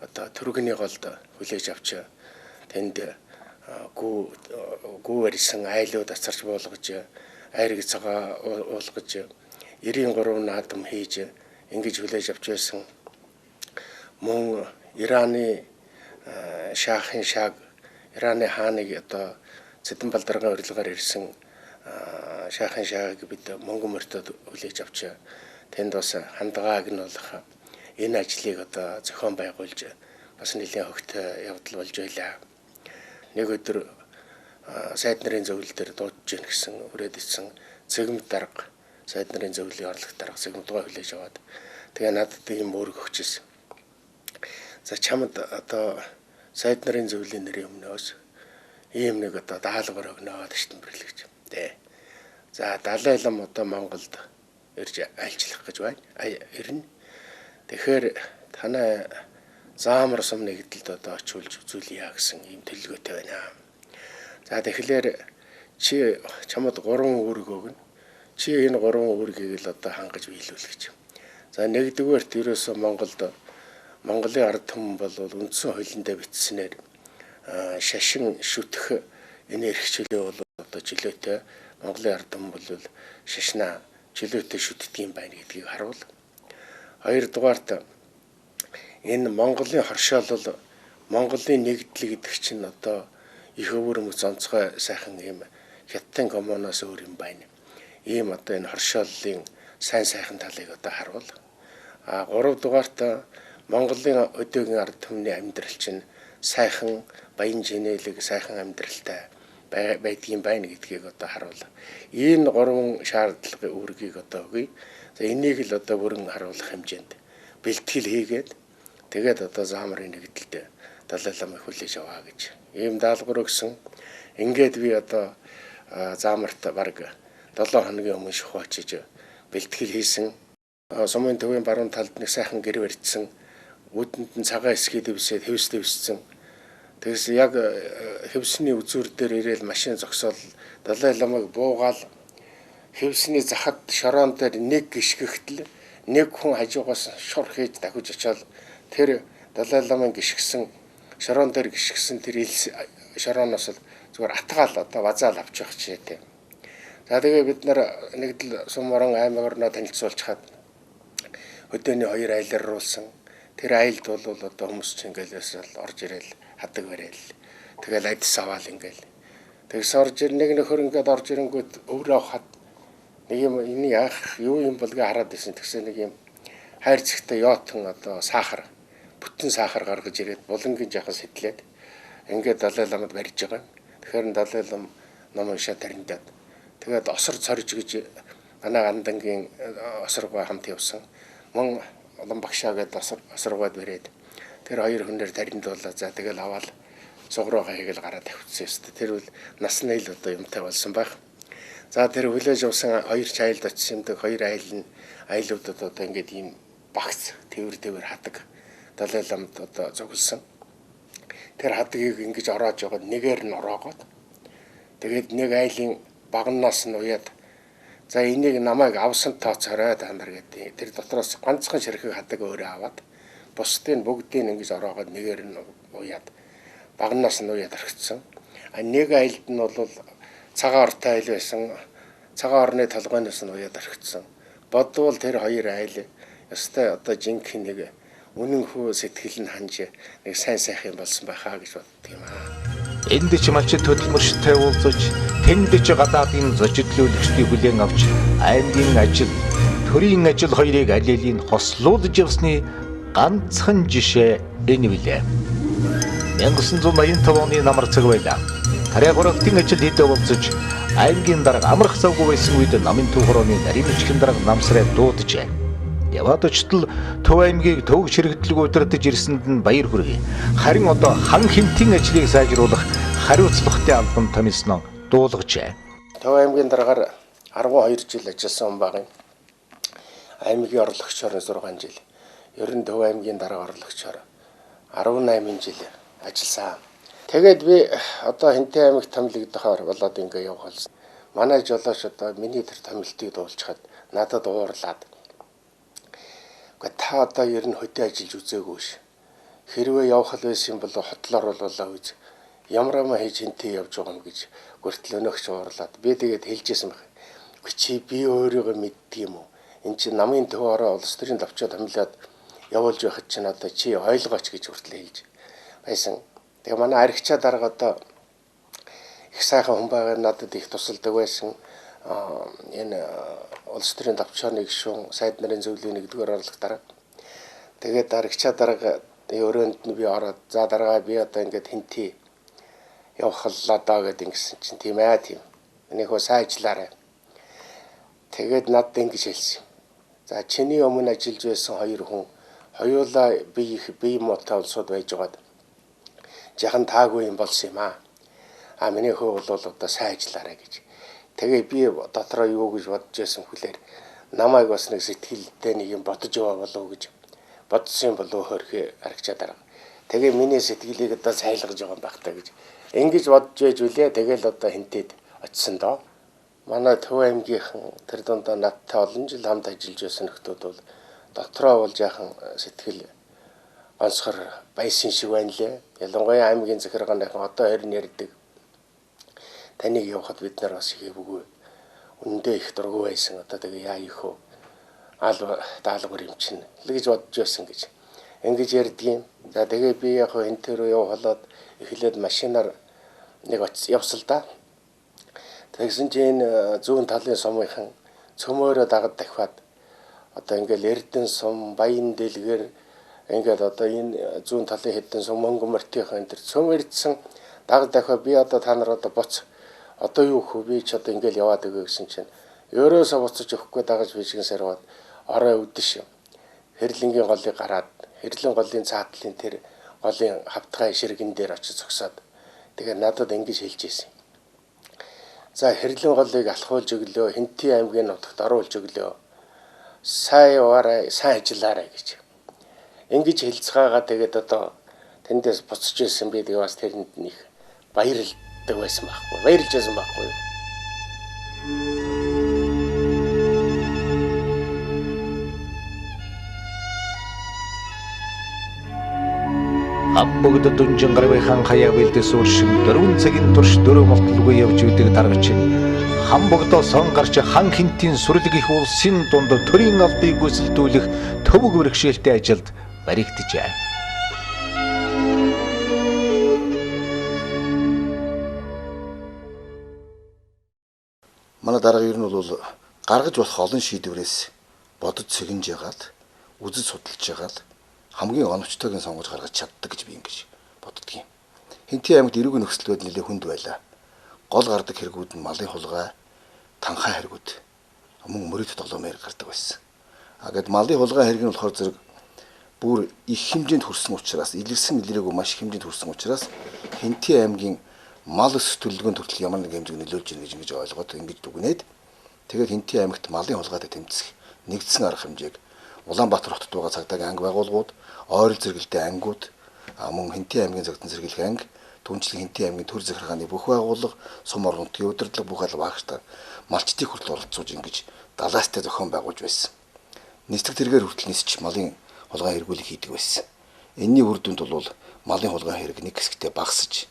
Speaker 2: одоо төрөгний голд хүлээж авч тэнд гүү барьсан айлууд ацарч буулгаж айрыг цагаа уулгаж 93 наадам хийж ингэж хүлээж авч байсан. Мөн Ираны шахын шаг Ираны хааныг одоо Цэдэн Балдаргын урилгаар ирсэн шахын шагийг бид Монгол морьтод хүлээж авч тэнд бас хандгааг нь болох энэ ажлыг одоо зохион байгуулж бас нэлийн хөгтэй явдал болж байлаа. Нэг өдөр сайд нарын зөвлөл дээр дуудаж гин гэсэн өрөөд ицсэн цэгмд дарга сайд нарын зөвлөлийн орлогч дарга цэгмдгаа хүлээж аваад тэгээ надад ийм үүрэг өгчээсэн. За чамд одоо сайд нарын зөвлөлийн нэрийн өмнөөс ийм нэг одоо даалгавар өгнө Аштан Берлингч. За Далай лам одоо Монголд ирж айлчлах гэж байна. Ирнэ. Тэгэхээр танай заамар сум нэгдэлд одоо очиулж үзүүлье гэсэн ийм төлөвлөгөөтэй байна. За тэгэхээр чи чамд 3 үүрэг өгнө. Чи энэ 3 үүргийг л одоо хангаж биелүүлэх гэж. За нэгдүгээрт ерөөсөө Монголын ард түмэн бол үндсэн хуулиндаа бичснээр шашин шүтэх энэ эрх чөлөө бол одоо чөлөөтэй Монголын ард түмэн бол шашнаа чөлөөтэй шүтдэг юм байна гэдгийг харуул. Хоёрдугаарт энэ Монголын хоршоолол Монголын нэгдэл гэдэг чинь одоо их өвөрмөц онцгой сайхан юм хятадын коммуноос өөр юм байна. Ийм одоо энэ хоршооллын сайн сайхан талыг одоо харуул. Гуравдугаарт Монголын өдөөгийн ард түмний амьдрал чинь сайхан баян жинэлэг сайхан амьдралтай байдгийн байна гэдгийг одоо харуул. Энэ 3 шаардлагын үүргийг одоо өгье. За энийг л одоо бүрэн харуулах хэмжээнд бэлтгэл хийгээд тэгээд одоо заамарын нэгдэлд Далай ламыг хүлээж аваа гэж. Ийм даалгавар өгсөн. Ингээд би одоо заамарт бараг 7 хоногийн өмнө шухаачиж бэлтгэл хийсэн. Сумын төвийн баруун талд нэг сайхан гэр барьсан. Үүдэнд нь цагаан эсгээ дэвсээд хэвс дэвссэн. Тэгээс яг хэвсний үзүүр дээр ирээл машин зогсоол Далай ламыг буугаал хэвсний захад шороон дээр нэг гიშгэхтэл нэг хүн хажуугаас шор хийж дахиж очиод тэр Далай ламын гიშгсэн шороон дээр гიშгсэн тэр шорооноос л зүгээр атгаал одоо базаал авч явах чийтэй. За тэгээ бид нар нэгдэл сум орон аймаг орноо танилцуулж хаад өдөөний 2 айлаар руулсан. Тэр айлд бол одоо хүмүүс чинь ингээл орж ирээл хадаг барайл. Тэгэл айдас аваал ингээл. Тэгс орж ир нэг нөхөр ингээд орж ирэнгүүт өврөө хад нэг юм энэ яах юу юм бол гээ хараад байсан. Тэгсэн нэг юм хайр цэгтэй яотон одоо сахар бүтэн сахар гаргаж ирээд булангийн жахас хэтлээд ингээд Далай ламд барьж байгаа. Тэгэхээр Далай лам ном уншаад тариндаад тэгээд осор цорж гэж манай Гандангийн осоргоо хамт явсан. Мөн улан багшаа гээд осоргоод бариад тэр 2 хүнээр тариндуулаа. За тэгэл аваад сугруу хайгэл гараад тавьчихсан юм. Тэр бол насны л одоо юмтай болсон байх. За тэр хүлээж авсан 2 айлд очсон юмдаг 2 айлуудад одоо ингээд ийм багц тэвэр хадаг Далай ламд одоо зогссон. Тэр хадгийг ингэж ороож яваад нэгээр нь ороогоод тэгээд нэг айлын багнаас нь уяад за энийг намайг авсан тооцоорой та нар гэдэг. Тэр дотроос ганцхан ширхэг хадаг өөрөө аваад бусдыг бүгдийг ингэж ороогоод нэгээр нь уяад багнаас нь уяад орхицсан. Нэг айлд нь бол цагаан ортой айл байсан. Цагаан орны толгойноос нь уяад орхицсан. Бодвол тэр хоёр айл ёстой одоо жинхэнэ нэг үнэнхүү сэтгэл нь ханж нэг сайн сайхан болсон байхаа гэж боддог юм аа.
Speaker 1: Энд ч малчид хөдөлмөрштэй уулзаж, тэнд ч гадаадын зочлуулөгчдийг хүлээн авч аймгийн ажил, төрийн ажил хоёрыг алилийн хослуулж явсны ганцхан жишээ энэ билээ. 1985 оны намар цаг байлаа. Тарай гурвалтын ажил хийдэг уулзаж, аймгийн дарга амрах завгүй байсан үед намын төв хорооны нарийн бичгийн дарга намсраа дууджээ. Яваад очтол Төв аймгийг төвөг ширэгдлэг удирдах ирсэнд нь баяр хүргэе. Харин одоо хан хэмтийн ажлыг сайжруулах хариуцлагатай албан томилсноо дуулгажээ.
Speaker 2: Төв аймгийн даргаар 12 жил ажилласан хүн баг юм. Аймгийн орлогчоор 6 жил. Ер нь Төв аймгийн дарга орлогчоор 18 жил ажилласан. Тэгээд би одоо Хэнтэй аймагт томилогдохоор болоод ингээ явах болсон. Манай жолооч одоо миний тэр томилтыг дуулчихад надад уурлаад та одоо ер нь хөдөө ажиллаж үзээгүй ш. Хэрвээ явах л байсан бол хотлоор болоо үз. Ямар амаа хийж хинтээ явж байгаа юм гэж хүртэл өнөөгч уурлаад би тэгээд хэлжсэн байх. Чи би өөрийгөө мэддэг юм уу? Энд чи намын төв ороо улс төрийн товчоо томилоод явуулж байхад чинь одоо чи ойлгооч гэж хүртэл хэлж байсан. Тэгээ манай аригчаа дарга одоо их сайхан хүн байгаа надад их тусалдаг байсан. Энэ улс төрийн товчооны гишүүн сайд нарын зөвлөлийн 1-р орлого дараа. Тэгээд дарагчаа дарга өрөөнд нь би ороод за даргаа би одоо ингээд хинтээ явахлаа даа гэдэг ингэсэн чинь тийм ээ тийм. Энийхөө сайн ажиллаарай. Тэгээд надад ингэж хэлсэн. За чиний өмнө ажиллаж байсан 2 хүн хоёулаа бие муутай улсууд байж байгаад жахан таагүй юм болсон юм аа. Миний хөө бол одоо сайн ажиллаарай гэж. Тэгээ би дотроо юу гэж бодож байсан хүлээр намайг бас нэг сэтгэлдээ нэг юм бодож яваа болов гэж бодсон болов хөрхи аригчаа дараа. Тэгээ миний сэтгэлийг одоо сайлгаж байгаа юм байх та гэж ингэж бодож байж үлээ. Тэгэл одоо хинтээд очисон доо. Манай Төв аймгийнхан тэр дундаа надтай олон жил хамт ажиллаж байсан нөхдүүд бол дотроо бол жаахан сэтгэл онцгор байсан шиг байна лээ. Ялангуяа аймгийн захиргааныхан одоо харин ярьдаг. Таныг явахад бид нар бас хийвгүй. Үндэ их дургүй байсан. Одоо тэгээ яа их вэ? Даалгавар юм чинь л гэж бодож байсан гэж. Ингэж ярьдгийн. За тэгээ би яг энэ төрөө явуулаад эхлээд машинаар нэг явсал да. Тэгсэн чинь зүүн талын сумынхан цөмөөрөө дагад дахиад одоо ингээл Эрдэнэ сум, Баян дэлгэр ингээд одоо энэ зүүн талын хэдэн сум Мөнгө мортынхан энэ цөмөрдсөн дагад дахиад би одоо та нар одоо боц одоо юу хөө би ч одоо ингээл яваад өгөө гэсэн чинь ерөөсөө буцаж өгөхгүй дагаж бишгэн сарваад орой өвдөш хэрлэнгийн голыг гараад хэрлэн голын цаатлын тэр голын хавтгай ширгэн дээр очиж зогсоод тэгээ надад ингэж хэлж ийсэн. За хэрлэн голыг алхуулж өглөө Хэнтээ аймгийн нутагт оруулж өглөө сайн яваарай сайн ажиллаарай гэж ингэж хэлцгаагаа тэгээд одоо тэндээс буцаж ирсэн би тэгээ бас тэрэнд нэг баярлдаг байсан байхгүй баярлж байсан байхгүй.
Speaker 1: Амбогд дүнжин гарвайхан хаяа бэлдээс ууршин 4 цагийн турш 4 молтолгүй явж үйдэг даргач Хамбогдоо сон гарч хан хинтийн сүрлэг их улсын дунд төрийн албыг гүйцэлдүүлэх төвөг бэрхшээлтэй ажилд баригджээ.
Speaker 9: Манай дарга ер нь бол гаргаж болох олон шийдвэрээс бодож цэгнж ягаад үзэж судалж ягаад хамгийн оновчтойг нь сонгож гаргаж чаддаг гэж би ингэж боддөг юм. Хэнтээ аймагт эрүүгийн нөхцөлбөд нэлээд хүнд байлаа. Гол гардаг хэрэгүүд нь малын хулгай, танхаа хэрэгүүд, мөн мөрөд долоомэр гардаг байсан. Гэвч малын хулгай хэрэг нь болохоор зэрэг бүр их хэмжээнд хүрсэн учраас, илэрсэн илрээгүй маш их хэмжээнд хүрсэн учраас Хэнтээ аймгийн мал өс төлөвлөгөөнд хүртэл ямар нэг хэмжээг нөлөөлж ийн гэж ингэж ойлгоод ингэж дүгнээд тэгээд Хэнтээ аймагт малын хулгайд тэмцэх нэгдсэн арга хэмжээг Улаанбаатар хотод байгаа цагдаагийн анги байгууллагууд, ойрол зэрэгэлдээ ангиуд, мөн Хэнтээ аймгийн зөгтөн зэрэглэх анги, түнчлэг Хэнтээ аймгийн төр захиргааны бүх байгууллага, сум орон нутгийн удирдлага бүх алба багштай малчдыг хүртэл оролцуулж ингэж далаастай зохион байгуулж байсан. Нийслэг тэргээр хүртэл нисч малын хулгай хэрэгүүлэг хийдэг байсан. Энэний үр дүнд бол малын хулгай хэрэг нэг хэсэгтээ багасж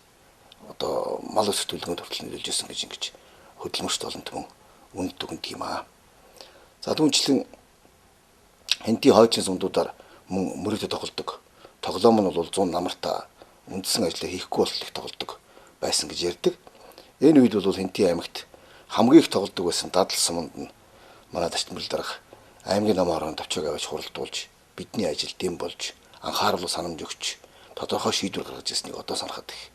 Speaker 9: одоо мал ус төлөвлөгөөнд хүртэл нөлөөлж ирсэн гэж ингэж хөдөлмөрчд олон түмэн үнэт өгнөд юм аа. За түүнчлэн хэнтийн хойчин зундуудаар мөн мөрөдө тоглодог. Тоглоом нь бол 100 намартаа үндсэн ажлаа хийхгүй болтол их тоглодог байсан гэж ярьдаг. Энэ үед бол Хэнтийн аймагт хамгийн их тоглодог байсан дадал суманд нь манай Дашдмэрэл дарга аймгийн нам орон товчоог авч хуралдуулж бидний ажил дэм болж анхаарал санамж өгч тодорхой шийдвэр гаргаж ирснийг одоо санахад их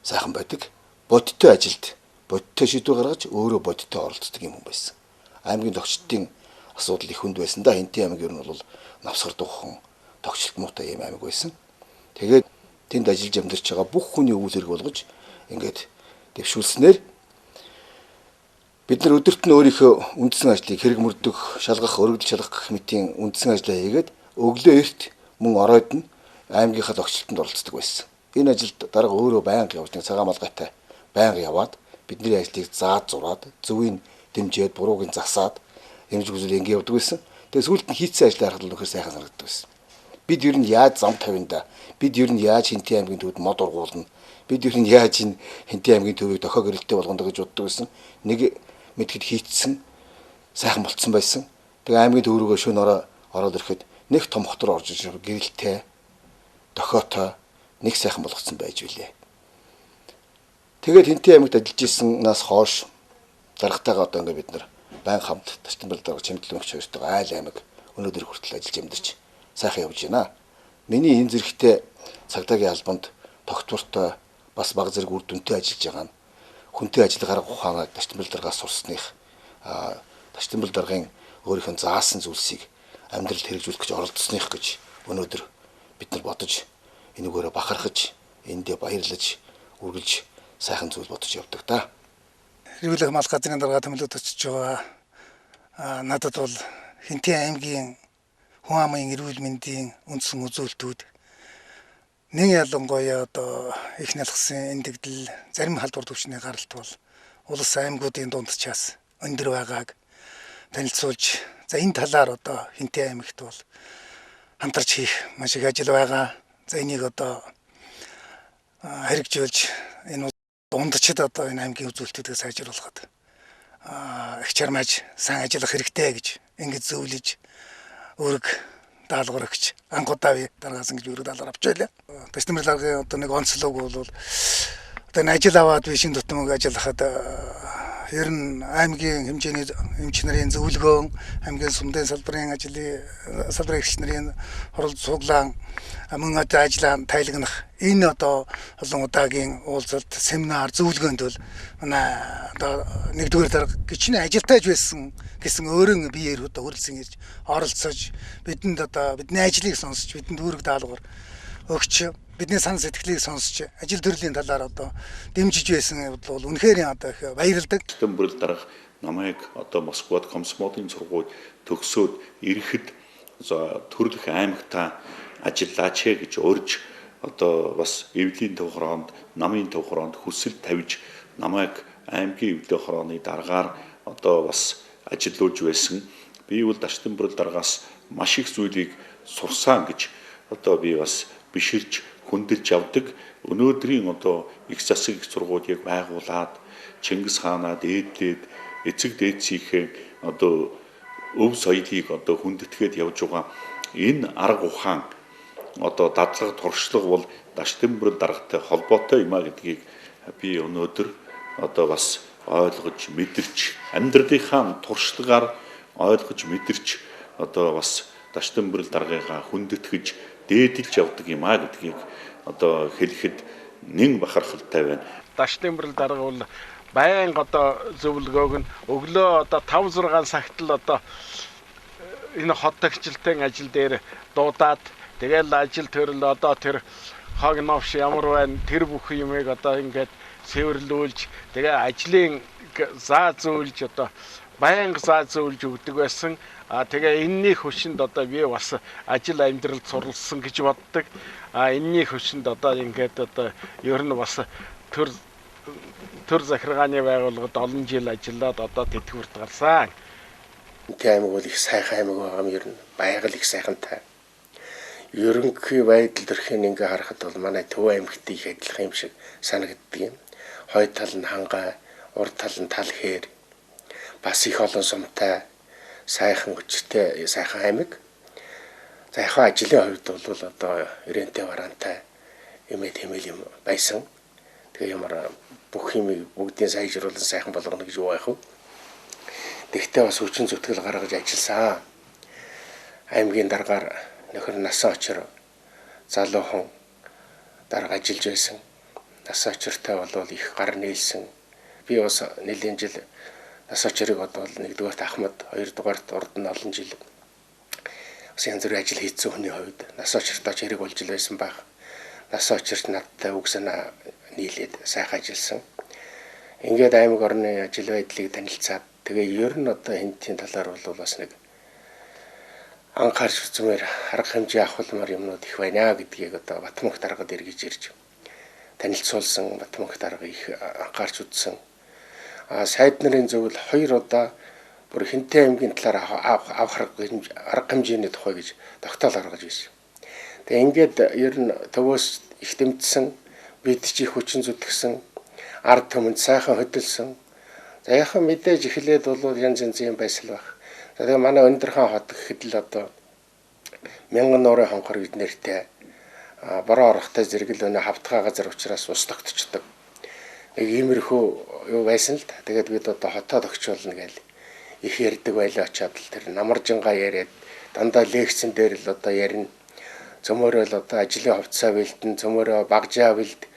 Speaker 9: сайхан байдаг. Бодиттой ажилд бодиттой шийдвэр гаргаж өөрөө бодиттой оролцдог юм байсан. Аймгийн тогтчдын асуудал их хүнд байсан да. Хэнтийн аймаг ер нь бол навсгар дуухан тогтчлт муутай юм аймаг байсан. Тэгээд тэнд ажиллаж амьдарч байгаа бүх хүний өвөл хэрэг болгож ингээд дэвшүүлснээр бид нар өдөрт нь өөрийнхөө үндсэн ажлыг хэрэг мөрдөх, шалгах, өргөдөл шалгах гэх мэтийн үндсэн ажлаа хийгээд өглөө эрт мөн оройд нь аймгийнхаа тогтчлтод оролцдог байсан. Энэ ажилд дарга өөрөө байнга явж нэг цагаан малгайтай байнга яваад бидний ажлыг зааж зураад зөвийг дэмжиж бурууг нь засаад эмж үзэл ингэ явдаг байсан. Тэгээ сүүлд нь хийцэн ажил харахад нөхөр сайхан санагддаг байсан. Бид ер нь яаж зам тавинда, бид ер нь яаж Хэнтийн аймгийн төвд мод ургуулна, бид ер нь яаж энэ Хэнтийн аймгийн төвийг дохио гэрэлтэй болгоно гэж боддог байсан. Нэг мэдхэд хийцсэн сайхан болцсон байсан. Тэгээ аймгийн төв рүүгээ шөнө ороод ирэхэд нэг том хотор орж ирж гэрэлтэй дохиотой нэг сайхан болгоцсон байж билээ. Тэгээд Хэнтийн аймагт ажиллаж ирсэнээс хойш даргатайгаа одоо ингээд бид нар байн хамт Дашдмэрэл дарга чимтлэн өгч хоёртойгоо айл аймаг өнөөдөр хүртэл ажиллаж амьдарч сайхан явж байна. Миний энэ зэрэгтэй цагдаагийн албанд тогтвортой бас баг зэрэг үр дүнтэй ажиллаж байгаа нь хүнтэй ажиллагаар ухаанаар Дашдмэрэл даргаас сурсных Дашдмэрэл даргын өөрийнхөө заасан зүйлсийг амьдралд хэрэгжүүлэх гэж оролцсных гэж өнөөдөр бид нар бодож энэгээрээ бахархаж эндээ баярлаж үргэлж сайхан зүйл бодож явдаг та.
Speaker 21: Эрүүл мал газрын дарга томилоод очиж байгаа надад бол Хэнтийн аймгийн хүн амын эрүүл мэндийн үндсэн үзүүлэлтүүд нэг ялангуяа одоо их нялхсан эндэгдэл зарим халдвар төвчний гаралт бол улс аймагуудын дундчаас өндөр байгааг танилцуулж за энэ талаар одоо Хэнтийн аймагт бол хамтарч хийх маш их ажил байгаа. За энийг одоо хэрэгжүүлж энэ дундчид одоо энэ аймгийн үзүүлэлтүүдийг сайжруулахад их чармааж сайн ажиллах хэрэгтэй гэж ингэж зөвлөж өрг даалгавар өгч анхудаа дараагаас ингэж өрг даалгавар авч байлаа. Дашдмэрэл даргын одоо нэг онцлог бол одоо энэ ажил аваад би шин тутмыг ажиллахад ер нь аймгийн хэмжээний эмч нарын зөвлөгөөн, аймгийн сумдын салбарын салбарын эрхч нарын хоролд суглаан мөн одоо ажиллаа тайлагнах энэ одоо олон удаагийн уулзалт, семинар, зөвлөгөөнд бол манай одоо нэгдүгээр дарга гिचний ажилтайж байсан гэсэн өөрийн биеэр одоо хүрэлцэн ирж оролцож бидэнд одоо бидний ажлыг сонсч бидэнд үүрэг даалгавар өгч бидний сан сэтгэлийг сонсч ажил төрлийн талаар одоо дэмжиж байсан бол үнэхээр одоо их баярлдаг.
Speaker 16: Дашдмэрэл дарга намайг одоо Москвад комсомолын сургууль төгсөөд ирэхэд төрөлх аймагтаа ажиллаач гэж урьж одоо бас эвлийн төв хороонд, намын төв хороонд хүсэл тавьж намайг аймгийн эвлийн хорооны даргаар одоо бас ажиллуулж байсан. Би бол Дашдмэрэл даргаас маш их зүйлийг сурсан гэж одоо би бас биширж хүндэлж явдаг. Өнөөдрийн одоо их засаг их сургуулийг байгуулад Чингис хаанаа дээдлээд эцэг дээдсийнхээ одоо өв соёлыг одоо хүндэтгээд явж байгаа энэ арга ухаан одоо дадлага туршлага бол Дашдмэрэл даргатай холбоотой юм а гэдгийг би өнөөдөр одоо бас ойлгож мэдэрч амьдралынхаа туршлагаар ойлгож мэдэрч одоо бас Дашдмэрэл даргыгаа хүндэтгэж дээдэлж явдаг юм а гэдгийг одоо хэлэхэд нэн бахархалтай байна.
Speaker 6: Дашдмэрэл дарга бол байнга одоо зөвлөгөөг нь өглөө одоо 5-6 цагт л одоо энэ хот төгчлөлтийн ажил дээр дуудаад тэгэл ажил төрөл одоо тэр хог новш ямар байна тэр бүх юмыг одоо ингээд цэвэрлүүлж тэгээ ажлын заа зөөлж одоо байнга заа зөөлж өгдөг байсан. Тэгээ энэний хүчинд одоо би бас ажил амьдралд суралцсан гэж боддог. Энэний хүчинд одоо ингээд одоо ер нь бас төр захиргааны байгууллагад олон жил ажиллаад одоо тэтгэврт гарсан.
Speaker 2: Хэнтийн аймаг бол их сайхан аймаг байгаа юм ер нь байгаль их сайхантай. ерөнхий байдал төрхийн ингээ харахад бол манай Төв аймагт их адилхан юм шиг санагддаг юм. Хой тал нь хангай, урд тал нь тал хээр. Бас их олон сумтай, сайхан хүчтэй, сайхан аймаг. За яг ажлын хувьд бол одоо ирэнтэй варантай эмээ тэмэл юм байсан. Тэгээ ямар бүх юм бүгдийн сайжруулан сайхан болгоно гэж юу байх вэ? Тэгтээ бас хүчин зүтгэл гаргаж ажилласан. Аймгийн даргаар нөхөр насаа очир залуухан дарга ажиллаж байсан. Насаа очиртай бол их гар нээлсэн. Би бас нэлийн жил насаа очирыг бодвол 1-р Ахмад, 2-р урд нь олон жил бас янз бүрийн ажил хийсэн хүний хувьд насаа очиртой хэрэг болж л байсан баг. Насаа очирт надтай үг санаа нийлээд сайхан ажилласан. Ингээд аймаг орны ажил байдлыг танилцаад тэгээ ер нь одоо хинтийн талаар бол бас нэг анхаарч үзмээр арга хэмжээ авахлмаар юмнууд их байна гэдгийг одоо Батмөнх даргад эргэж ирж танилцуулсан. Батмөнх дарга их анхаарч үзсэн. Сайд нарын зөвлөл 2 удаа бүр Хинтээ аймгийн талаар авах арга хэмжээний тухай гэж тогтоол гаргаж байсан. Тэгээ ингээд ер нь Төвөөс их дэмжсэн, бид ч их хүчин зүтгэсэн, ард түмэнд сайхан хөдөлсөн. За яхан мэдээж эхлээд бол янз янзын байсал байх. За тэгээ манай Өндөр хаан хот гэхэд л одоо 1000 нуурын хонхор бид нэртэй бороо орохтой зэрэгэл өнө хавтгай газар учраас ус тогтчдөг. Нэг иймэрхүү юу байсан л та. Тэгээд бид одоо хотоод өгчүүлнэ гээл их ярьдаг байлаа очоод л тэр намаржингаа яриад дандаа лекцэн дээр л одоо ярина. Цөмөрөө л одоо ажлын хувцас бэлдэн, цөмөрөө багжаа бэлд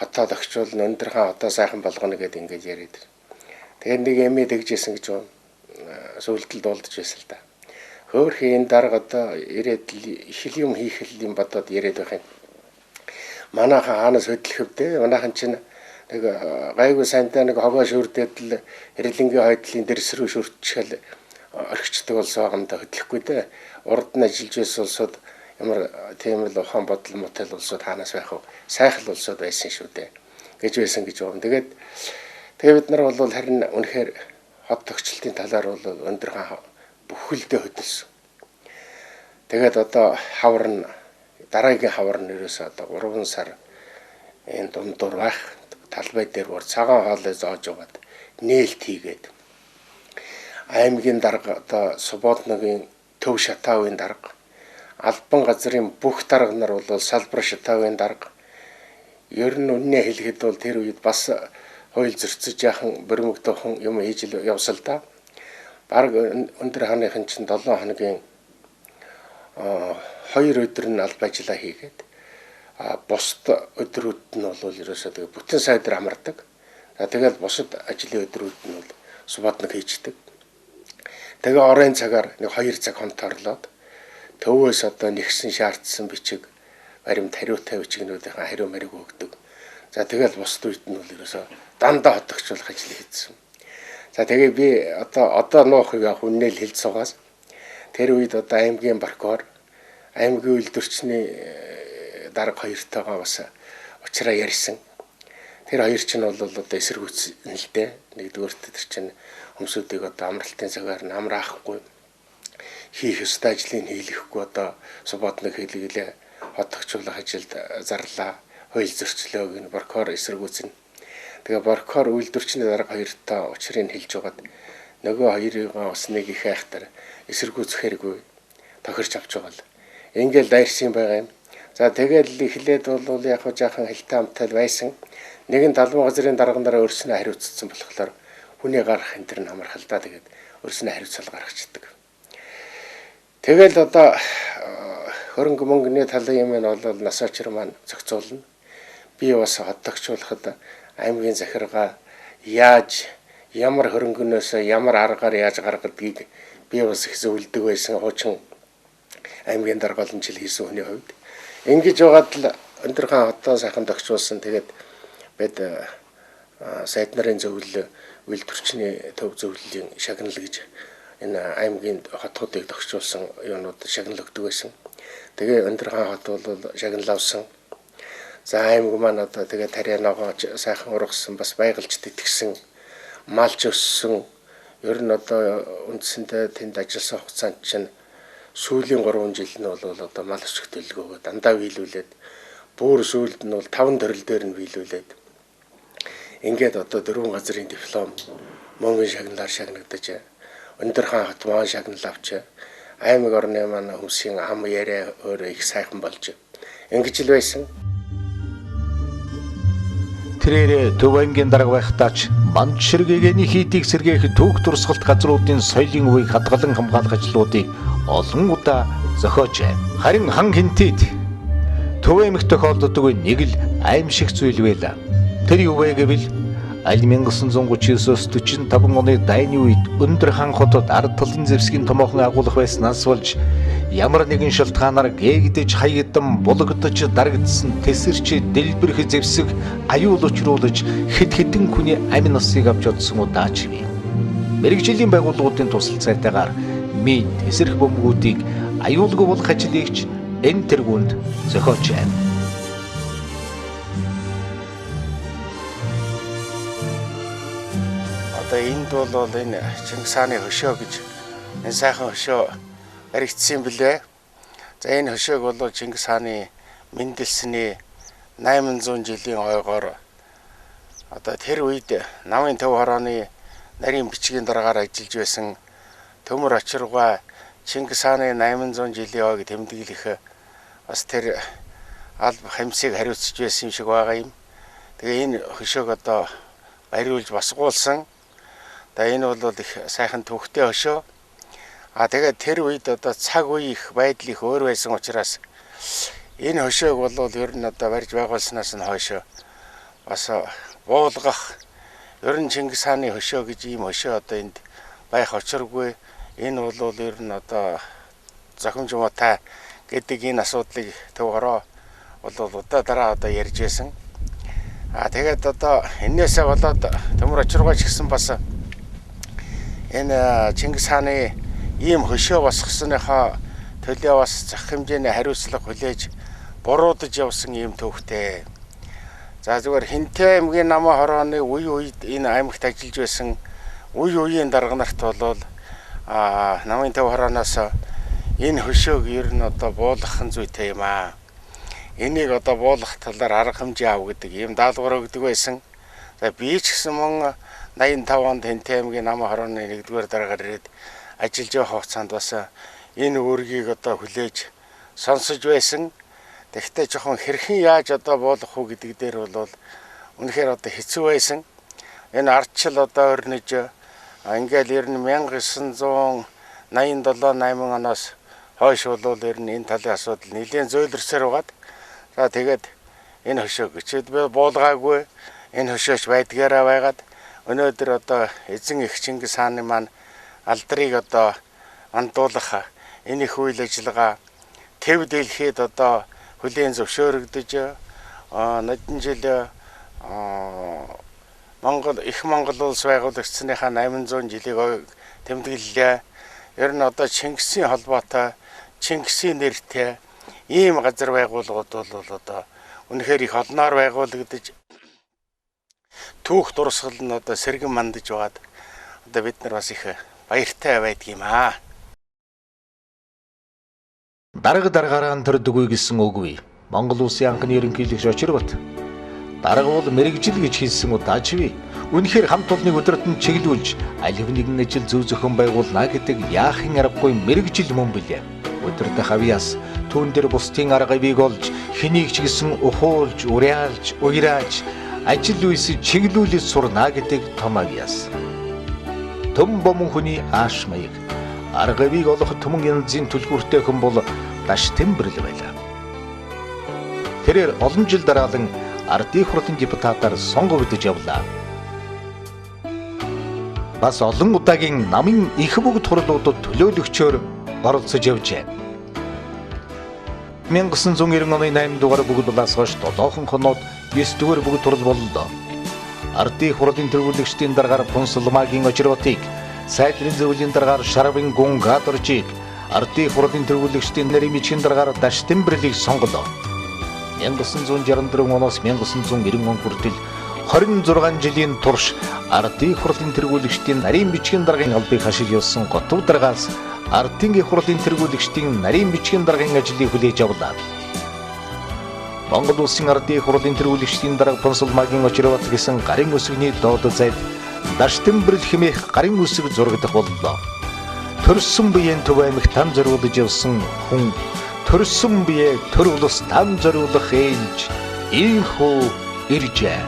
Speaker 2: хотоод өгчүүлнэ, Өндөр хаан хотоо сайхан болгоно гэдээ ингэж яриад. Тэгээд нэг эмээ дэгжсэн гэж сүлдэл дуулдаж байсан л да. Хөөрхийн дарга одоо ирээд их юм хийх юм бодоод яриад байх юм. Манайхан хаанаас хөдлөхөвдөө, манайхан чинь нэг гайгүй сайнтай нэг хогоо шүрдээд л Эрэлэнгийн хойдлын дэрс рүү шүртчихэл орхичдаг болсон хамтаа хөдлөхгүй дээ. Урд нь ажиллаж байсан улсууд ямар тийм л ухаан бодол мотэл улсууд хаанаас байх вэ? Сайхан улсууд байсан шүү дээ. гэж байсан гэж байна. Тэгээд бид нар бол харин үнэхээр хот тогтчлтын талаар бол Өндөр хаан бүхэлдээ хөдөлсөн. Тэгээд одоо хавар нь дараагийн хавар нь ерөөсөө одоо 3 сар энэ дундуур байх талбай дээр бүр цагаан хоолой зоож угаад нээлт хийгээд аймгийн дарга одоо Суботногийн Төв Шатаавын дарга, албан газрын бүх дарга нар бол Салбар Шатаавын дарга. Ер нь үннээ хэлэхэд бол тэр үед бас хууль зөрчиж яхан бөрмөгдөхөн юм хийж явсал та. Бараг Өндөр хааныхын чинь 7 хоногийн 2 өдөр нь албан ажиллаа хийгээд бусд өдрүүд нь бол ерөөсөө тэгээ бүтэн сайдар амардаг. Тэгээд бусад ажлын өдрүүд нь бол Суботног хийждэг. Тэгээ оройн цагаар нэг 2 цаг хонтоорлоод Төвөөс одоо нэгсэн шаардсан бичиг баримт хариутай бичигнүүдийн хариу мариг өгдөг. За тэгэл бусд үед нь бол ерөөсөө дандаа хотогчлох ажил хийсэн. За тэгээ би одоо нуух яг үннэл хэлж суугаас тэр үед одоо аймгийн прокурор, аймгийн үйлдвэрчний дарга хоёртойгоо бас уулзраа ярьсан. Тэр хоёр ч нь бол одоо эсэргүүцэн л дээ. Нэгдүгээр тэр чинь хүмүүсүүдийг одоо амралтын цагаар намраахгүй хийх ёстой ажлыг хийлгэхгүй одоо Суботног хэлгэлээ хотогчлох ажилд зарлаа. Хууль зөрчлөөг нь прокурор эсэргүүцэн. Тэгээ прокурор үйлдвэрчний дарга хоёртоо учрыг хэлж байгаад нөгөө хоёрыг бас нэг их айхтар эсэргүүцэх хэрэггүй тохирч авч байгаа л. Ингээл дайрсан байгаа юм. За тэгэл эхлээд бол яг жаахан хэлтэй амтай байсан. Нэгэн талбай газрын даргандараа өөрснөө хариуцсан болохоор хүний гарах энэ төр нь амархал да тэгээд өөрснөө хариуцал гаргацдаг. Тэгэл одоо хөрөнгө мөнгөний талын юм нь бол насаачар маань зохицуулна. Би бас хотогчлоход аймгийн захиргаа яаж ямар хөрөнгөнөөс ямар аргаар яаж гаргадгийг би бас их зөвлөдөг байсан хуучин аймгийн дарга олон жил хийсэн хүний хувьд. Ингэж байгаад л Өндөр хаан хотоо сайхан тогтчулсан. Тэгээд бид сайд нарын зөвлөл үйлдвэрчний төв зөвлөлийн шагнал гэж энэ аймгийн хотуудыг тогтчулсан юунууд шагнал өгдөг байсан. Тэгээ Өндөр хаан хот бол шагнал авсан. За аймаг маань одоо тэгээ тарианогоо сайхан ургасан бас байгальчд итгэсэн малж өссөн. Ер нь одоо үндсэндээ тэнд ажилласан хугацаанд чинь сүүлийн 3 жил нь бол одоо мал өсөх төлөвлөгөөгөө дандаа биелүүлээд бүр сүүлд нь бол 5 төрөл дээр нь биелүүлээд ингээд одоо 4 газрын диплом мөнгөн шагналаар шагнагдаж өндөр хаан хот маань шагнал авч аймаг орны маань хүмүүсийн ам яриа өөрөө их сайхан болж ингэж л байсан.
Speaker 1: Тэрээр Төв аймгийн дарга байхдаач манд ширгээний хийдийг сэргээх түүх дурсгалт газруудын соёлын үеийг хадгалан хамгаалах ажлуудыг олон удаа зохиожээ. Харин хан хинтэд Төв аймагт тохиолддог нэг л аимшиг зүйл байлаа. Тэр юу вэ гэвэл аль 1939-с 45 оны дайны үед өндөр хан хотод ард талын зэвсгийн томоохон агуулга байснаас болж ямар нэгэн шалтгаанаар гээгдэж хаягдан булагдаж дарагдсан тэсэрч дэлбэрэх зэвсэг аюул учруулж хэд хэдэн хүний амь насыг авч одсон удаач бий. Мэргэжлийн байгууллагуудын тусалцаатайгаар мэд эсрэх бөмбөгүүдийг аюулгүй болох ажлыгч энэ тэргуунд зохиожээ.
Speaker 2: Энд бол энэ Чингис хааны хөшөө гэж энэ сайхан хөшөө баригдсан билээ. За энэ хөшөөг бол Чингис хааны мэндэлсний 800 жилийн ойгоор одоо тэр үед намын төв хорооны нарийн бичгийн дараагаар ажиллаж байсан төмөр очиргой Чингис хааны 800 жилийн ойг тэмдэглэх бас тэр алба хамсыг хариуцж байсан юм шиг байгаа юм. Тэгээ энэ хөшөөг одоо бариулж басгуулсан. Энэ бол их сайхан төвхтэй хөшөө. Тэгээд тэр үед одоо цаг үе их байдал их өөр байсан учраас энэ хөшөөг бол ер нь одоо барьж байгуулснаас нь хойш бас буулгах ер нь Чингис хааны хөшөө гэж ийм хөшөө одоо энд байх учиргүй. Энэ бол ер нь одоо зохимж муутай гэдэг энэ асуудлыг Төв хороо бол удаа дараа одоо ярьж байсан. Тэгээд одоо энээсээ болоод төмөр очиргойч гэсэн бас энэ Чингис хааны ийм хөшөө босгосныхоо төлөө бас зах хэмжээний хариуцлага хүлээж буруудаж явсан ийм төвхтэй. За зүгээр Хинтээ аймгийн намаа хорооны үе үед энэ аймагт ажиллаж байсан үе үеийн дарга нарт бол намын Төв хорооноос энэ хөшөөг ер нь одоо буулгах зүйтэй юм аа. Энийг одоо буулгах талаар арга хэмжээ ав гэдэг ийм даалгавар өгдөг байсан. За би ч гэсэн мөн 85 онд Хинтээ аймгийн намаа хорооны 1-р дараагаар ирээд ажиллаж явах хугацаанд бас энэ үүргийг одоо хүлээж сонсож байсан. Тэгэхдээ жоохон хэрхэн яаж одоо буулгах уу гэдэг дээр бол үнэхээр одоо хэцүү байсан. Энэ ардчил одоо өрнөж ингээл ер нь 1987-8 оноос хойш бол ер нь энэ талын асуудал нэлээд зөөлрсээр байгаад за тэгээд энэ хөшөөг чид буулгаагүй энэ хөшөөч байдгаараа байгаад өнөөдөр одоо эзэн их Чингис хааны маань алдрыг одоо андуулах энэ их үйл ажиллагаа төв дэлхийд одоо хүлээн зөвшөөрөгдөж нодон жил Монгол улс байгуулагдсаныхаа 800 жилийг тэмдэглэлээ. Ер нь одоо Чингисийн холбоотой Чингисийн нэртэй ийм газар байгууллагууд бол одоо үнэхээр их олноор байгуулагдаж түүх дурсгал нь одоо сэргэн мандаж байгаад одоо бид нар бас их баяртай байдаг юм аа.
Speaker 1: Дарга даргаараа төрдөггүй гэсэн үгүй. Монгол улсын анхны ерөнхийлөгч Очирбат дарга бол мэрэгжил гэж хэлсэн удаач бий. Үнэхээр хамт олныг өдөртөн чиглүүлж аль нэгэн ажил зөв зохион байгуулна гэдэг яахын аргагүй мэрэгжил мөн билээ. Өдөртөө хавьяас түүн дээр бусдын арга бийг олж хэнийг ч гэсэн ухуулж, уриалж, уграаж ажил үйлс чиглүүлж сурна гэдэг томаг яс. Төм бомон хүний ааш маяг арга бийг олох төмөн янзын төлгүүртэй хүн бол даш тэмбэрл байлаа. Тэрээр олон жил дараалан ардын хурлын депутатаар сонгогдож явлаа. Бас олон удаагийн намын их бүгд хурлуудад төлөөлөгчөөр оролцож явжээ. 1990 оны 8 дугаар бүгд булаас хойш 7 хоноод 9 дугаар бүгд хурл боллоо. Ардын хурлын төлөөлөгчдийн дараагаар Пунсалмаагийн Очирбатыг, сайдрын зөвлөлийн дараагаар Шаравын гун Гадоржийг, ардын хурлын төлөөлөгчдийн нарийн бичгийн дараагаар Даш Тэмбэрлийг сонголоо. 1964 оноос 1990 он хүртэл 26 жилийн турш ардын хурлын төлөөлөгчдийн нарийн бичгийн дараагийн албыг хашиж явсан готов дараагаас ардын их хурлын тэргүүлэгчдийн нарийн бичгийн даргын ажлыг хүлээж авлаа. Монгол улсын ардын их хурлын тэргүүлэгчдийн дарга Пансулмагийн Очирбат гэсэн гарын үсгний доод зайд Даштанбэрэл хэмээх гарын үсэг зурагдах боллоо. Төрсөн биеийн төв аймагт там зориулж явсан хүн төрсөн бие төр улс там зориулах ээлж ийхүү иржээ.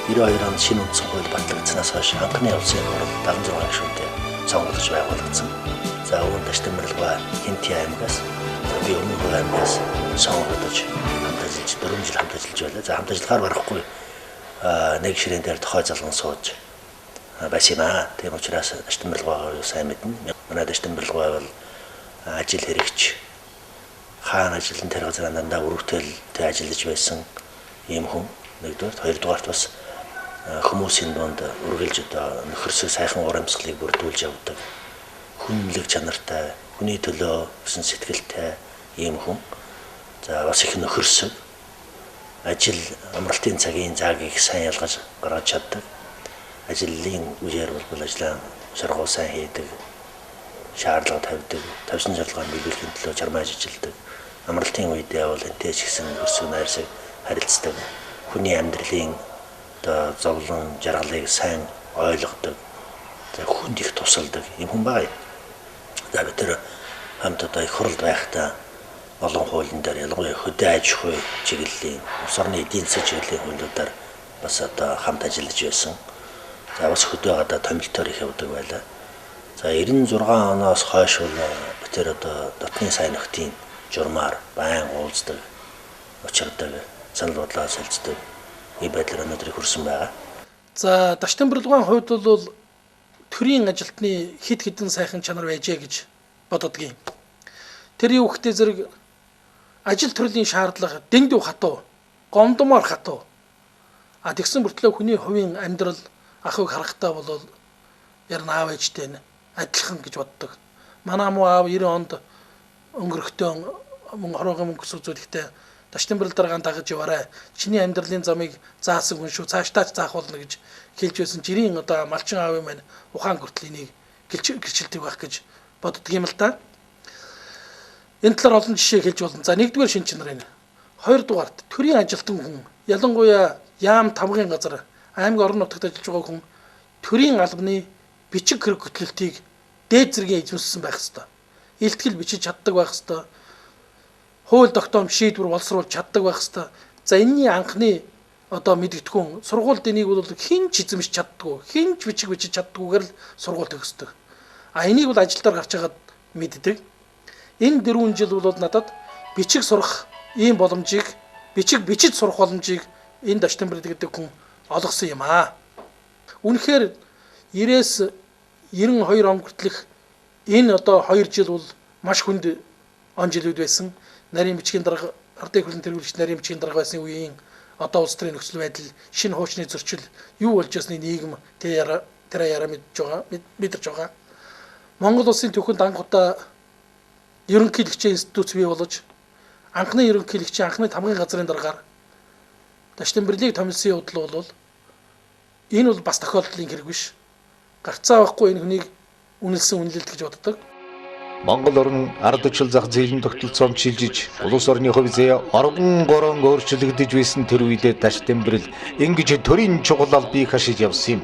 Speaker 11: 92 онд шинэ үндсэн хууль батлагдсанаас хойш анхны улсын хурал 76 гишүүнтэй сонгогдож байгуулагдсан. За үүн Даштанбэрэл Хинти аймагаас би өмнөх аймагаас сонгогдож хамт ажиллаж 4 жил хамт ажиллаж байлаа. За хамт ажиллахаар барахгүй нэг ширээн дээр тохой залган сууж байсан юм аа. Тийм учраас Даштанбэрэл юу сайн мэднэ. Манай Даштанбэрэл бол ажил хэрэгч хаана ажиллан тэр газар дандаа өргөтөлтэй ажиллаж байсан ийм хүн. Нэгдүгээр, хоёрдугаарт бас хүмүүсийн донд үргэлж одоо нөхөрсөг сайхан уур амьсгалыг бүрдүүлж явдаг хүнлэг чанартай, хүний төлөө гэсэн сэтгэлтэй ийм хүн. За бас их нөхөрсөг ажил амралтын цагийн заагийг сайн ялгаж гаргаж чаддаг. Ажлын үеэр бол ажлаа шаргуу сайн хийдэг, шаардлага тавьдаг, тавьсан зорилгоо биелүүлэхийн төлөө чармааж ажилладаг. Амралтын үедээ бол энтэйч гэсэн нөхөрсөг найрсаг харилцдаг. Хүний амьдралын одоо зовлон жаргалыг сайн ойлгодог. За хүнд их тусалдаг юм хүн байна. За бид тэр хамт одоо их хуралд байхдаа олон хуулийн дээр ялангуяа хөдөө аж ахуй чиглэлийн, улс орны эдийн засгийн чиглэлийн хуулиудаар бас одоо хамт ажиллаж байсан. За бас хөдөө гадаа томилтоор их явдаг байлаа. За 96 оноос хойш бол бид тэр одоо дотны сайн нөхдийн журмаар байн уулздаг, учирдаг, санал бодлоо солилцдог. И байдлаар өнөөдөр хүрсэн байгаа.
Speaker 12: За Даштанбэрэл хувьд бол төрийн ажилтны хид хідэн сайхан чанар байжээ гэж бододгийн. Тэр юухтэй зэрэг ажил төрлийн шаардлага дэндүү хатуу, гомдмоор хатуу. А тэгсэн бүртлээ хүний хувийн амьдрал ахыг харахтаа бол яр наав ээжтэй адилхан гэж боддог. Манай муу аав 90 онд өнгөрөхтөө хорвогийн мөнгө үзүүлэхдээ Даштанбэрэл даргаан дагаж яваарай. Чиний амьдралын замыг заасан хүн шүү. Цаашдаач заах болно гэж хэлж байсан. Жирийн одоо малчин аавын маань ухаан хүртэл энийг гэрчилдэг байх гэж боддог юм л да. Энэ талаар олон жишээ хэлж болно. За нэгдүгээр шин чанар энэ. Хоёрдугаарт төрийн ажилтан хүн, ялангуяа яам тамгын газар аймаг орон нутагт ажиллаж байгаа хүн төрийн албаны бичиг хэрэг хөтлөлтийг дээд зэргийн эзэмшсэн байх ёстой. Илтгэл бичиж чаддаг байх ёстой. Хууль тогтоом шийдвэр боловсруулж чаддаг байх ёстой. За энэний анхны одоо мэдгэдэггүй сургуульд энийг бол хэн ч эзэмшиж чаддаггүй, хэн ч бичиж чаддаггүйгээр л сургууль төгсдөг. А энийг бол ажилдаар гарч хагаад мэддэг. Энэ 4 жил бол надад бичиг сурах ийм боломжийг, бичиж сурах боломжийг энэ Даштанбэрэл гэдэг хүн олгосон юм аа. Үнэхээр 90-с 92 он хүртэлх энэ одоо 2 жил бол маш хүнд он жилүүд байсан. Нарийн бичгийн дарга ардын их хурлын тэргүүлэгч нарийн бичгийн дарга байсан үеийн одоо улс төрийн нөхцөл байдал, шинэ хуучны зөрчил юу болж байсныг нийгэм тэр яра мэдэрч байгаа. Монгол улсын түүхэнд анх удаа ерөнхийлөгчийн институт бий болж анхны ерөнхийлөгчийн анхны тамгын газрын даргаар Даштанбэрлийг томилсон явдал бол энэ бол бас тохиолдлын хэрэг биш. Гарцаа байхгүй энэ хүнийг үнэлсэн үнэлэлт гэж боддог.
Speaker 1: Монгол орн ардчил зах зээлийн тогтолцоом шилжиж, улс орны хувь заяа оргон горон өөрчлөгдөж байсан тэр үедээ Даштанбэрэл ингэж төрийн чухал албыг хашиж явсан юм.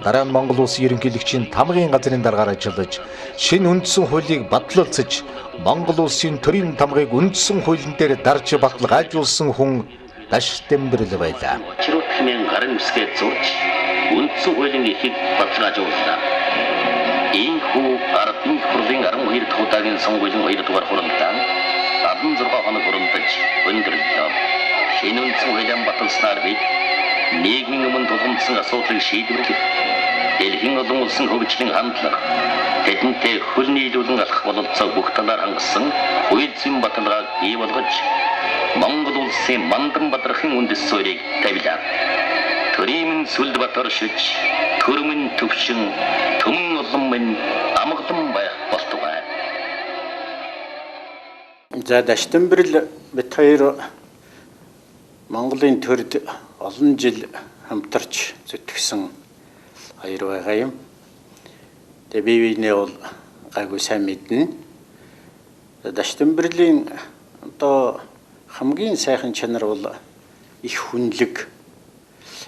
Speaker 1: Дараа нь Монгол улсын ерөнхийлөгчийн тамгын газрын даргаар ажиллаж, шинэ үндсэн хуулийг батлуулж, Монгол улсын төрийн тамгыг үндсэн хуулийн дээр дарж баталгаажуулсан хүн Даштанбэрэл байлаа.
Speaker 4: Чирүүт хэмээн гарын үсгээ зурж, үндсэн хуулийн эхийг баталгаажууллаа. Ийхүү ардын их хурлын 12 дахь удаагийн сонгуулийн 2 дугаар хуралдаан 76 хоног хуралдаж өндөрлөө. Шинэ үндсэн хуулийн баталснаар бид нийгмийн өмнө тулгамдсан асуудлыг шийдвэрлэх, дэлхийн олон улсын хөгжлийн хандлага, тэдэнтэй хөл нийлүүлэн алах бололцоо бүх талаар хангасан хууль зүйн баталгааг бий болгож Монгол улсын мандан бадрахын үндэс суурийг тавилаа. Төрийн сүлд батар шиж, төрмөн төвшин, төмөн олон минь амгалан байх болтугай.
Speaker 21: За Даштанбэрэл бит хоёр Монголын төрд олон жил хамтарч зүтгэсэн хоёр байгаа юм.
Speaker 3: Тэгээ бие биенээ бол гайгүй сайн мэднэ. Даштанбэрлэлийн одоо хамгийн сайхан чанар бол их хүнлэг,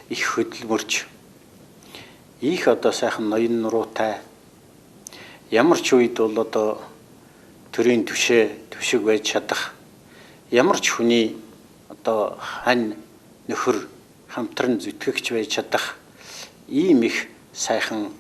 Speaker 3: их хөдөлмөрч, их одоо сайхан ноён нуруутай. Ямар ч үед бол одоо төрийн түвшиг байж чадах. Ямар ч хүний одоо хань нөхөр хамтран зүтгэгч байж чадах ийм их сайхан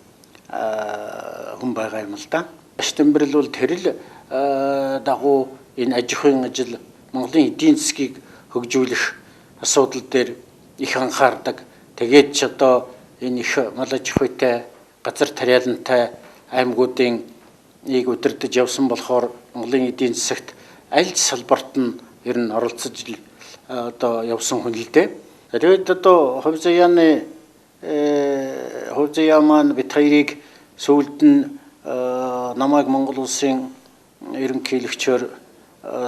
Speaker 3: хүн байгаа юм л да. Даштанбэрл бол тэрл дагуу энэ аж ахуйн ажил Монголын эдийн засгийг хөгжүүлэх асуудал дээр их анхаардаг. Тэгээд ч одоо энэ их мал аж ахуйтай, газар тариалантай аймагуудын нэг удирдах явсан болохоор Монголын эдийн засагт аль ч салбарт нь ер нь оролцож одоо явсан хүн л дээ. Тэгээд одоо хувь заяаны маань бид хоёрыг сүүлд нь намайг Монгол улсын ерөнхийлөгчөөр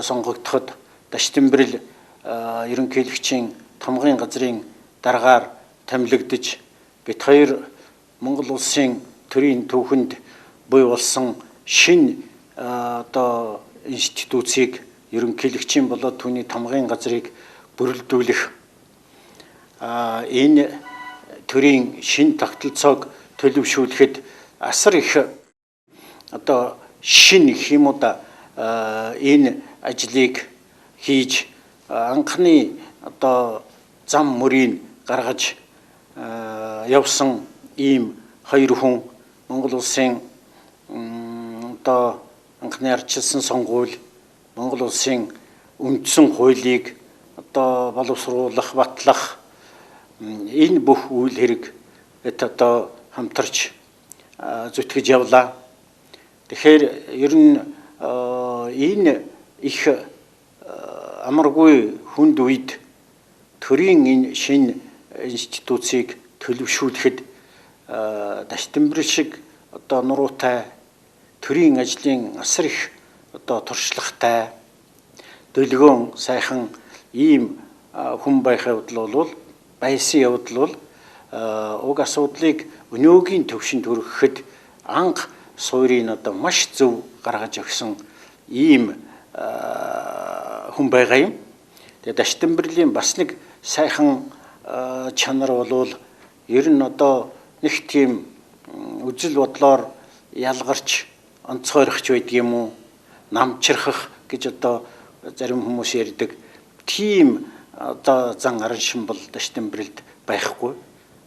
Speaker 3: сонгогдоход Даштанбэрл ерөнхийлөгчийн тамгын газрын дараагаар томилогдож бид хоёр Монгол улсын төрийн түүхэнд буй болсон шинэ одоо институцийг ерөнхийлөгчийн болоод түүний тамгын газрыг бүрэлдүүлэх энэ төрийн шинэ тогтолцоог төлөвшүүлэхэд асар их одоо шинэ гэх юм уу да энэ ажлыг хийж анхны одоо зам мөрийг гаргаж явсан ийм хоёр хүн Монгол улсын одоо анхны ардчилсан сонгуул, Монгол улсын үндсэн хуулийг одоо боловсруулах, батлах энэ бүх үйл хэрэг одоо хамтарч зүтгэж явлаа. Тэгэхээр ер нь энэ их амаргүй хүнд үед төрийн энэ шинэ институцийг төлөвшүүлэхэд Даштанбэрл шиг одоо нуруутай төрийн ажлын асар их одоо туршлагатай дэлгөөн сайхан ийм хүн байх явдал бол байсан явдал бол уг асуудлыг өнөөгийн төвшөнд хүрэхэд анх суурийг одоо маш зөв гаргаж өгсөн ийм хүн байгаа юм. Тэгээд Даштанбэрлийн бас нэг сайхан чанар бол ер нь одоо нэг тийм үзэл бодлоор ялгарч онцгойрохч байдаг юм уу? Намчрахах гэж одоо зарим хүмүүс ярьдаг. Тийм одоо зан аран шин бол Даштанбэрлд байхгүй.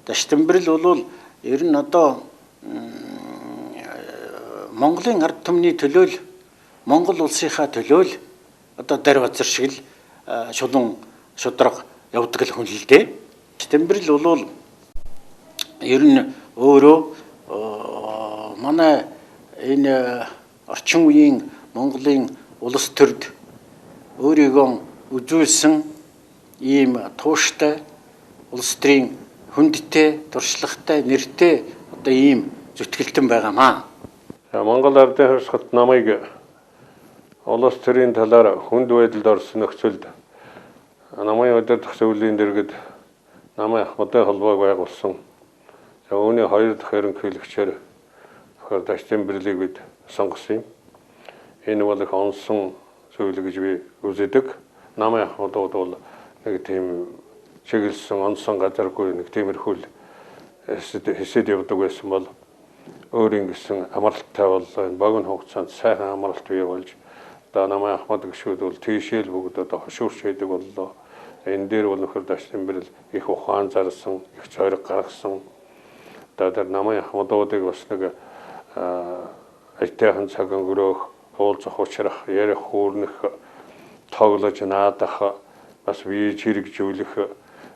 Speaker 3: Даштанбэрл бол ер нь одоо Монголын ард түмний төлөө л Монгол улсынхаа төлөө л одоо дарь базар шиг л шулуун шудраг явдаг л хүн л дээ. Даштанбэрл бол ер нь өөрөө манай энэ орчин үеийн Монголын улс төрд өөрийгөө үзүүлсэн ийм тууштай улс төрийн хүндтэй, туршлагатай, нэртэй одоо ийм зүтгэлтэн байгаамаа.
Speaker 13: Монгол ардын хурцлагт намайг улс төрийн талаар хүнд байдалд орсон нөхцөлд намайг удирдах зөвлөлийн дэргэд намайг Ахмадын холбоог байгуулсан. Үүний хоёр дахь ерөнхийлөгчөөр Даштанбэрлийг бид сонгосон юм. Энэ бол их онсон зөвлө гэж би үздэг. Намайг Ахмадууд бол нэг тийм чиглэсэн онсон газаргүй нэг тиймэрхүүл хэсэд явдаг байсан бол өөрийн гэсэн амралттай бол энэ богино хугацаанд сайхан амралт бий болж одоо намайг Ахмад гişүүд бол тийшээл бүгд одоо хошуурч байдаг боллоо. Энэ дээр бол нөхөр Даштанбэрл их ухаан зарсан, их зориг гаргасан. Одоо намайг Ахмадуудыг бас нэг айтайхан цаг өнгөрөөх, уулзах учрах, ярих хөөрнөх, тоглож наадах, бас бие чирэгжүүлэх,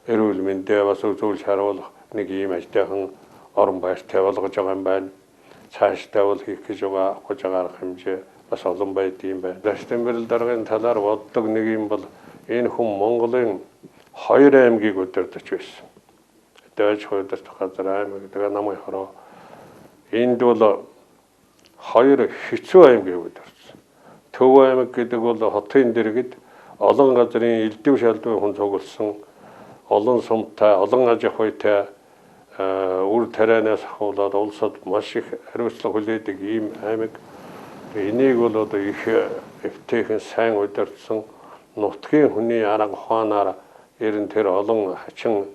Speaker 13: эрүүл мэндэ бас үзүүл харуулах нэг ийм айтайхан орон байртай болгож байгаа юм байна. Цаашдаа бол хийх гэж байгаа авах гэж байгаа хэмжээ бас олон байд юм байна. Даштанбэрл даргын талаар боддог нэг юм бол энэ хүн Монголын хоёр аймгийг удирдах байсан. Дэж удирдах газар аймаг тэгээ намайг хороо. Энд бол хоёр хэцүү аймгийг удирдсан. Төв аймаг гэдэг бол хотын дэргэд олон газрын элдв шалдвын хүн цугласан олон сумтай, олон аж ахуйтай үр тарианаас ахуулаад улсад маш их хариуцлага хүлээдэг ийм аймаг. Энийг бол одоо их эвтэйхэн сайн удирдсан нутгийн хүний арга ухаанаар ерэн тэр олон хачин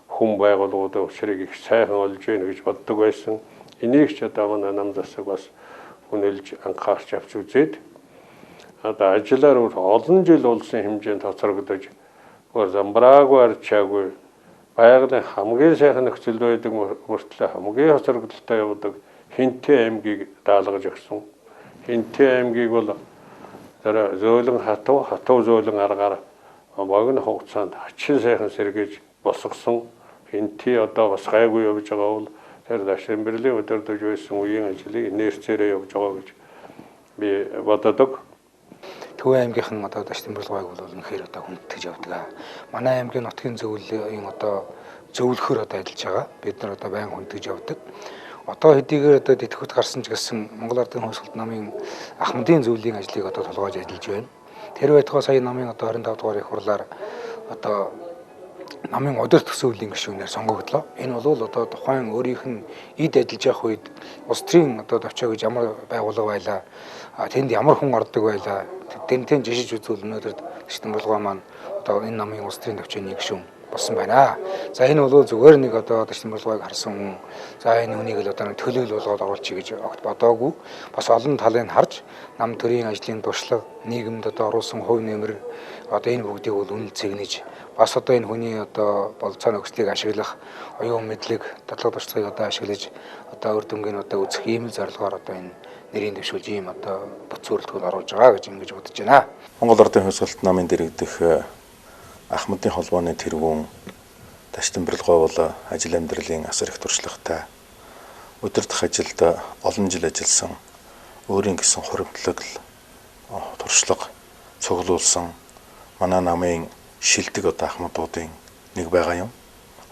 Speaker 13: хүн байгууллагуудын учрыг их сайхан олж ийн гэж боддог байсан. Энийг ч одоо манай нам засаг бас үнэлж анхаарч авч үзээд одоо ажиллаар олон жил улсын хэмжээнд тоцрогдож замбраагүй арчаагүй байгалийн хамгийн сайхан нөхцөл байдаг мөртлөө хамгийн хоцрогдолтой явдаг Хинтээ аймгийг даалгаж өгсөн. Хинтээ аймгийг бол зөөлөн хатуу зөөлөн аргаар богино хугацаанд хачин сайхан сэргээж босгосон. Хинтээ одоо бас гайгүй явж байгаа бол тэр Дашинбэрлийн удирдах байсан үеийн ажлыг инерцээрээ явж байгаа гэж би боддог.
Speaker 1: Төвийн аймгийнхан одоо Дашинбэрлгайг бол үнэхээр одоо хүндэтгэж явдаг. Манай аймгийн нутгийн зөвлөлийн одоо зөвлөхөр одоо ажиллаж байгаа. Бид нар одоо байнга хүндэтгэж явдаг. Одоо хэдийгээр одоо тэтгэвд гарсан ч гэсэн Монгол Ардын Хувьсгалт намын Ахмадын зөвлөлийн ажлыг одоо толгойж ажиллаж байна. Тэр байтугай сая намын одоо 25 дугаар их хурлаар одоо намын удирдах зөвлөлийн гишүүнээр сонгогдлоо. Энэ бол одоо тухайн өөрийнх нь эд ажиллаж явах үед улс төрийн одоо төвчөө гэж ямар байгууллага байлаа. Тэнд ямар хүн ордог байлаа. Тэнтэн жишиж үзвэл өнөөдөр Дашинбэрлгай маань одоо энэ намын улс төрийн төвчөөний гишүүн болсон байна. За энэ бол зүгээр нэг одоо Дашинбэрлгайг харсан хүн. За энэ үнийг л одоо төлөөл болгоод оруулчих гэж огт бодоогүй. Бас олон талыг харж нам төрийн ажлын туршлага, нийгэмд одоо оруулсан хувь нэмэр одоо энэ бүгдийг бол үнэл цэгнэж бас одоо энэ хүний одоо болцоо нөхцөлийг ашиглах, оюун мэдлэг, дадлага туршлагыг одоо ашиглаж одоо үр дүнгийн одоо үзэх ийм зорилгоор одоо энэ нэрийн дэвшүүлж ийм одоо бүцүүрлэлтүүд оруулж байгаа гэж ингэж бодож байна.
Speaker 10: Монгол Ардын Хувьсгалт намын дэргэдэх Ахмадын холбооны тэргүүн Дашинбэрлгай бол ажил амьдралын асар их туршлагатай. Удирдах ажилд олон жил ажилласан, өөрийн гэсэн хуримтлаг, туршлага цуглуулсан манай намын шилдэг одоо Ахмадуудын нэг байгаа юм.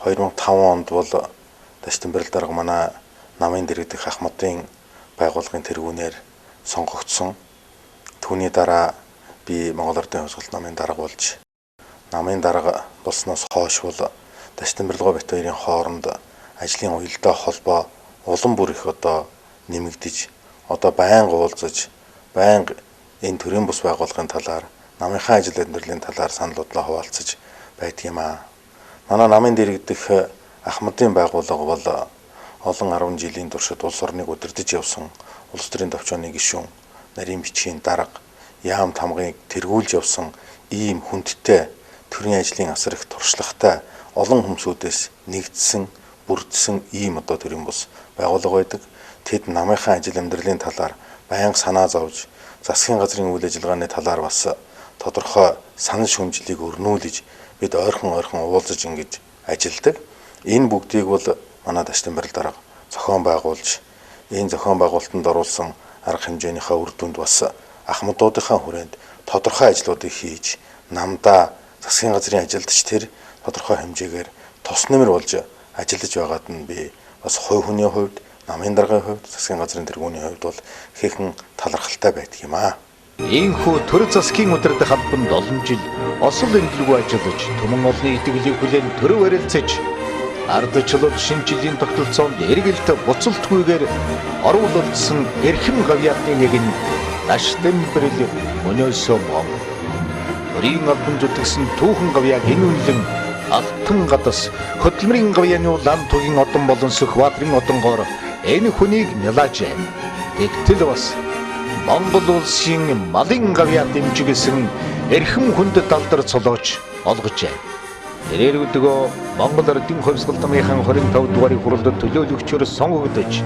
Speaker 10: 2005 онд бол Дашинбэрл дарга манай намын дэргэдэх Ахмадын байгууллагын тэргүүнээр сонгогдсон. Түүний дараа би Монгол Ардын Хувьсгалт намын дарга болж намын дарга болсноос хойш бол Дашинбэрлгай бит хоёрын хооронд ажлын уялдаа холбоо улам бүр их одоо нэмэгдэж одоо байнга уулзаж байнга энэ төрийн бус байгууллагын талаар намынхаа ажил амьдралын талаар саналуудлаа хуваалцаж байдаг юм аа. Манай намын дэргэдэх Ахмадын байгууллага бол олон 10 жилийн туршид улс орныг удирдах явсан улс төрийн төвчөөний гишүүн, нарийн бичгийн дарга, яам тамгыг тэргүүлж явсан ийм хүндтэй төрийн ажлын асар их туршлагатай олон хүмүүсүүдээс нэгдсэн, бүрдсэн ийм одоо төрийн бус байгууллага байдаг. Тэд намынхаа ажил амьдралын талаар байнга санаа зовж, засгийн газрын үйл ажиллагааны талаар бас тодорхой санал шүүмжлэлийг өрнүүлж бид ойрхон уулзаж ингэж ажилладаг. Энэ бүгдийг бол манай Дашинбэрл дарга зохион байгуулж, энэ зохион байгуулалтанд оруулсан арга хэмжээнийхээ үр дүнд бас Ахмадуудынхаа хүрээнд тодорхой ажлуудыг хийж, намдаа засгийн газрын ажилдч тэр тодорхой хэмжээгээр тус нэмэр болж ажиллаж байгаад нь би бас хувь хүний хувьд, намын даргын хувьд, засгийн газрын тэргүүний хувьд бол ихэнхэн талархалтай байдаг юм аа.
Speaker 1: Ийхүү төр засгийн удирдах албанд олон жил осол эмнэлгүй ажиллаж, түмэн олны итгэлийг хүлээн төрөв ярилцаж, ардчлал шинэ жилийн тогтолцоонд эргэлт буцалтгүйгээр оруулсан эрхэм гавьяатны нэг нь Дашинбэрл өнөөсөө мөн. Төрийн албан зүтгэсэн түүхэн гавьяаг энүүлэн алтан гадас хөдөлмөрийн гавьяаны улаан тугийн одон болон Сүхбаатарын одонгоор энэ хүнийг нялаажээ. Тэгтэл бас Монгол улсын малын гавьяа дэмжигсэн эрхэм хүндэт алдар цолооч олгожээ. Тэрээр өдгөө Монгол Ардын Хувьсгалт намынхаа 25 дугаар хурлд төлөөлөгчөөр сонгогдож,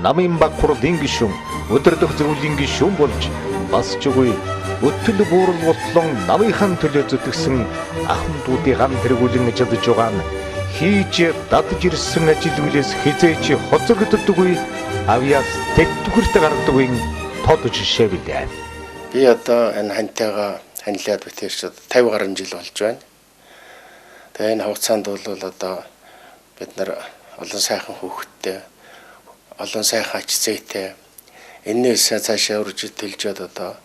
Speaker 1: намын баг хурлын гишүүн, удирдах зөвлөлийн гишүүн болж бас ч үгүй өтөл буурал ботлон намынхаа төлөө зүтгэсэн Ахмадуудын гам тэргүүлэн ажиллаж байгаа нь хийж дадж ирсэн ажил үйлээс хизээч хоцрогддоггүй авьяас тэтгэврт гардаггүй тод жишээ билээ.
Speaker 2: Би одоо энэ хантайгаа ханилаад битэрч 50 гаруй жил болж байна. Тэгээ энэ хугацаанд бол одоо бид нар олон сайхан хүүхэдтэй, олон сайхан ач зээтэй, энэс цаашаа үржиж тэлжээд одоо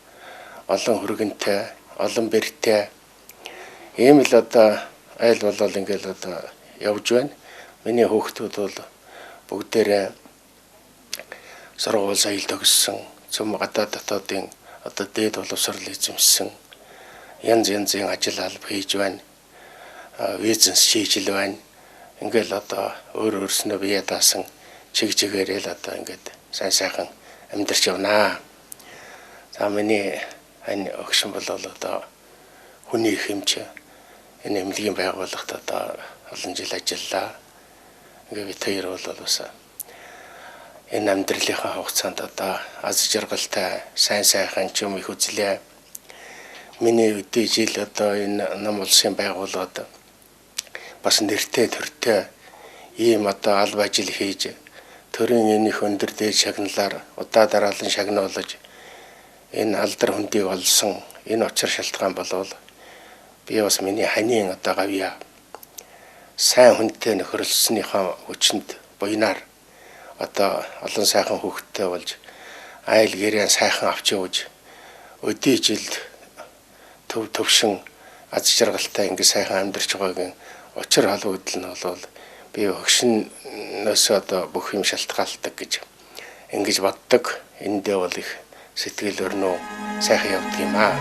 Speaker 2: олон хөргөнтэй, олон бэртэй ийм л одоо айл болол ингээл одоо явж байна. миний хүүхдүүд бол бүгдээрээ сургууль соёл төгссөн, цөм гадаад дотоодын одоо дээд боловсрол эзэмшсэн, янз янзын ажил алба хийж байна. Бизнес шийдэл байна. Ингээл одоо өөр өөрснөө бие даасан чиг чигээрэл одоо ингээд сайн сайхан амьдарч явнаа. За миний энэ огшин бол одоо хүний хэмж энэ эмнэлгийн байгууллагт одоо олон жил ажиллаа. Ингээд бид хоёр бол бас энэ амьдралынхаа хугацаанд одоо аз жаргалтай сайн сайхан ч юм их үзлээ. Миний өдөө жил одоо энэ нам улсын байгууллагад бас нэртэй төртэй ийм одоо алба ажил хийж төрийн энэх өндөр дээд шагналаар удаа дараалан шагнуулж энэ алдар хөндийг олсон энэ очир шалтгаан болвол би бас миний ханийн одоо гавья сайн хүнтэй нөхөрлсөныхөө хүчинд буйнаар одоо олон сайхан хүүхдтэй болж айл гэрээ сайхан авч явж өдөө жил төвшин аз жаргалтай ингэ сайхан амьдарч байгаагийн учир холбогдол нь бол би өгшнөөс одоо бүх юм шалтгаалдаг гэж ингэж боддог. Эндээ бол их сэтгэл өрнөө сайхан явдаг юм аа.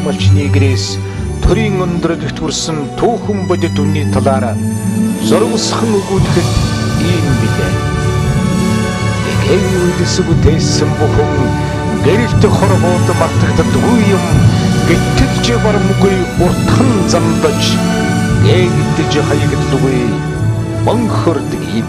Speaker 1: малчны гэрээс төрийн өндрөлт хүрсэн түүхэн бодит үнний талаар зургасхан өгүүлэхэд ийм билээ. Эгийн үйлсэг үтээсэн бүхэн гэрэлт хорвоод мартагддаггүй юм гэтэл ч барамгүй уртхан замдаж гээгдэж хаягдлгүй монхордог юм.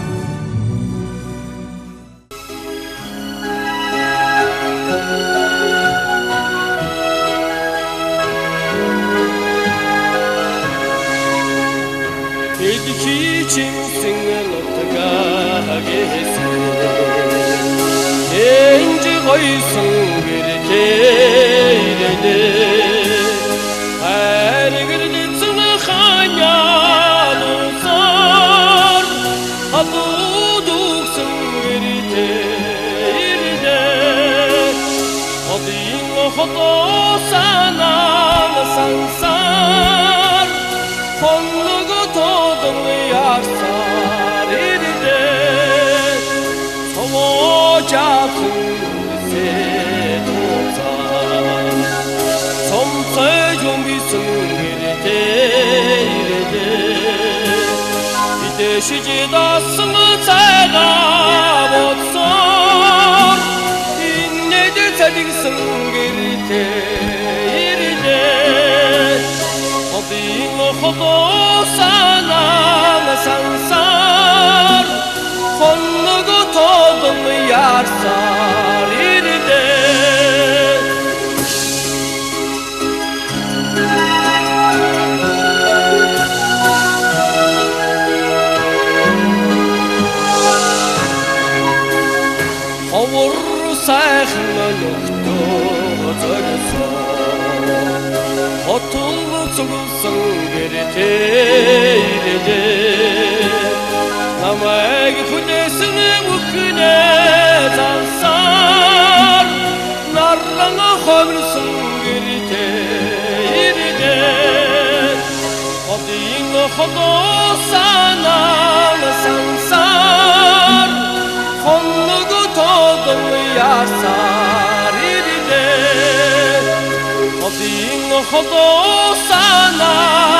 Speaker 14: Sana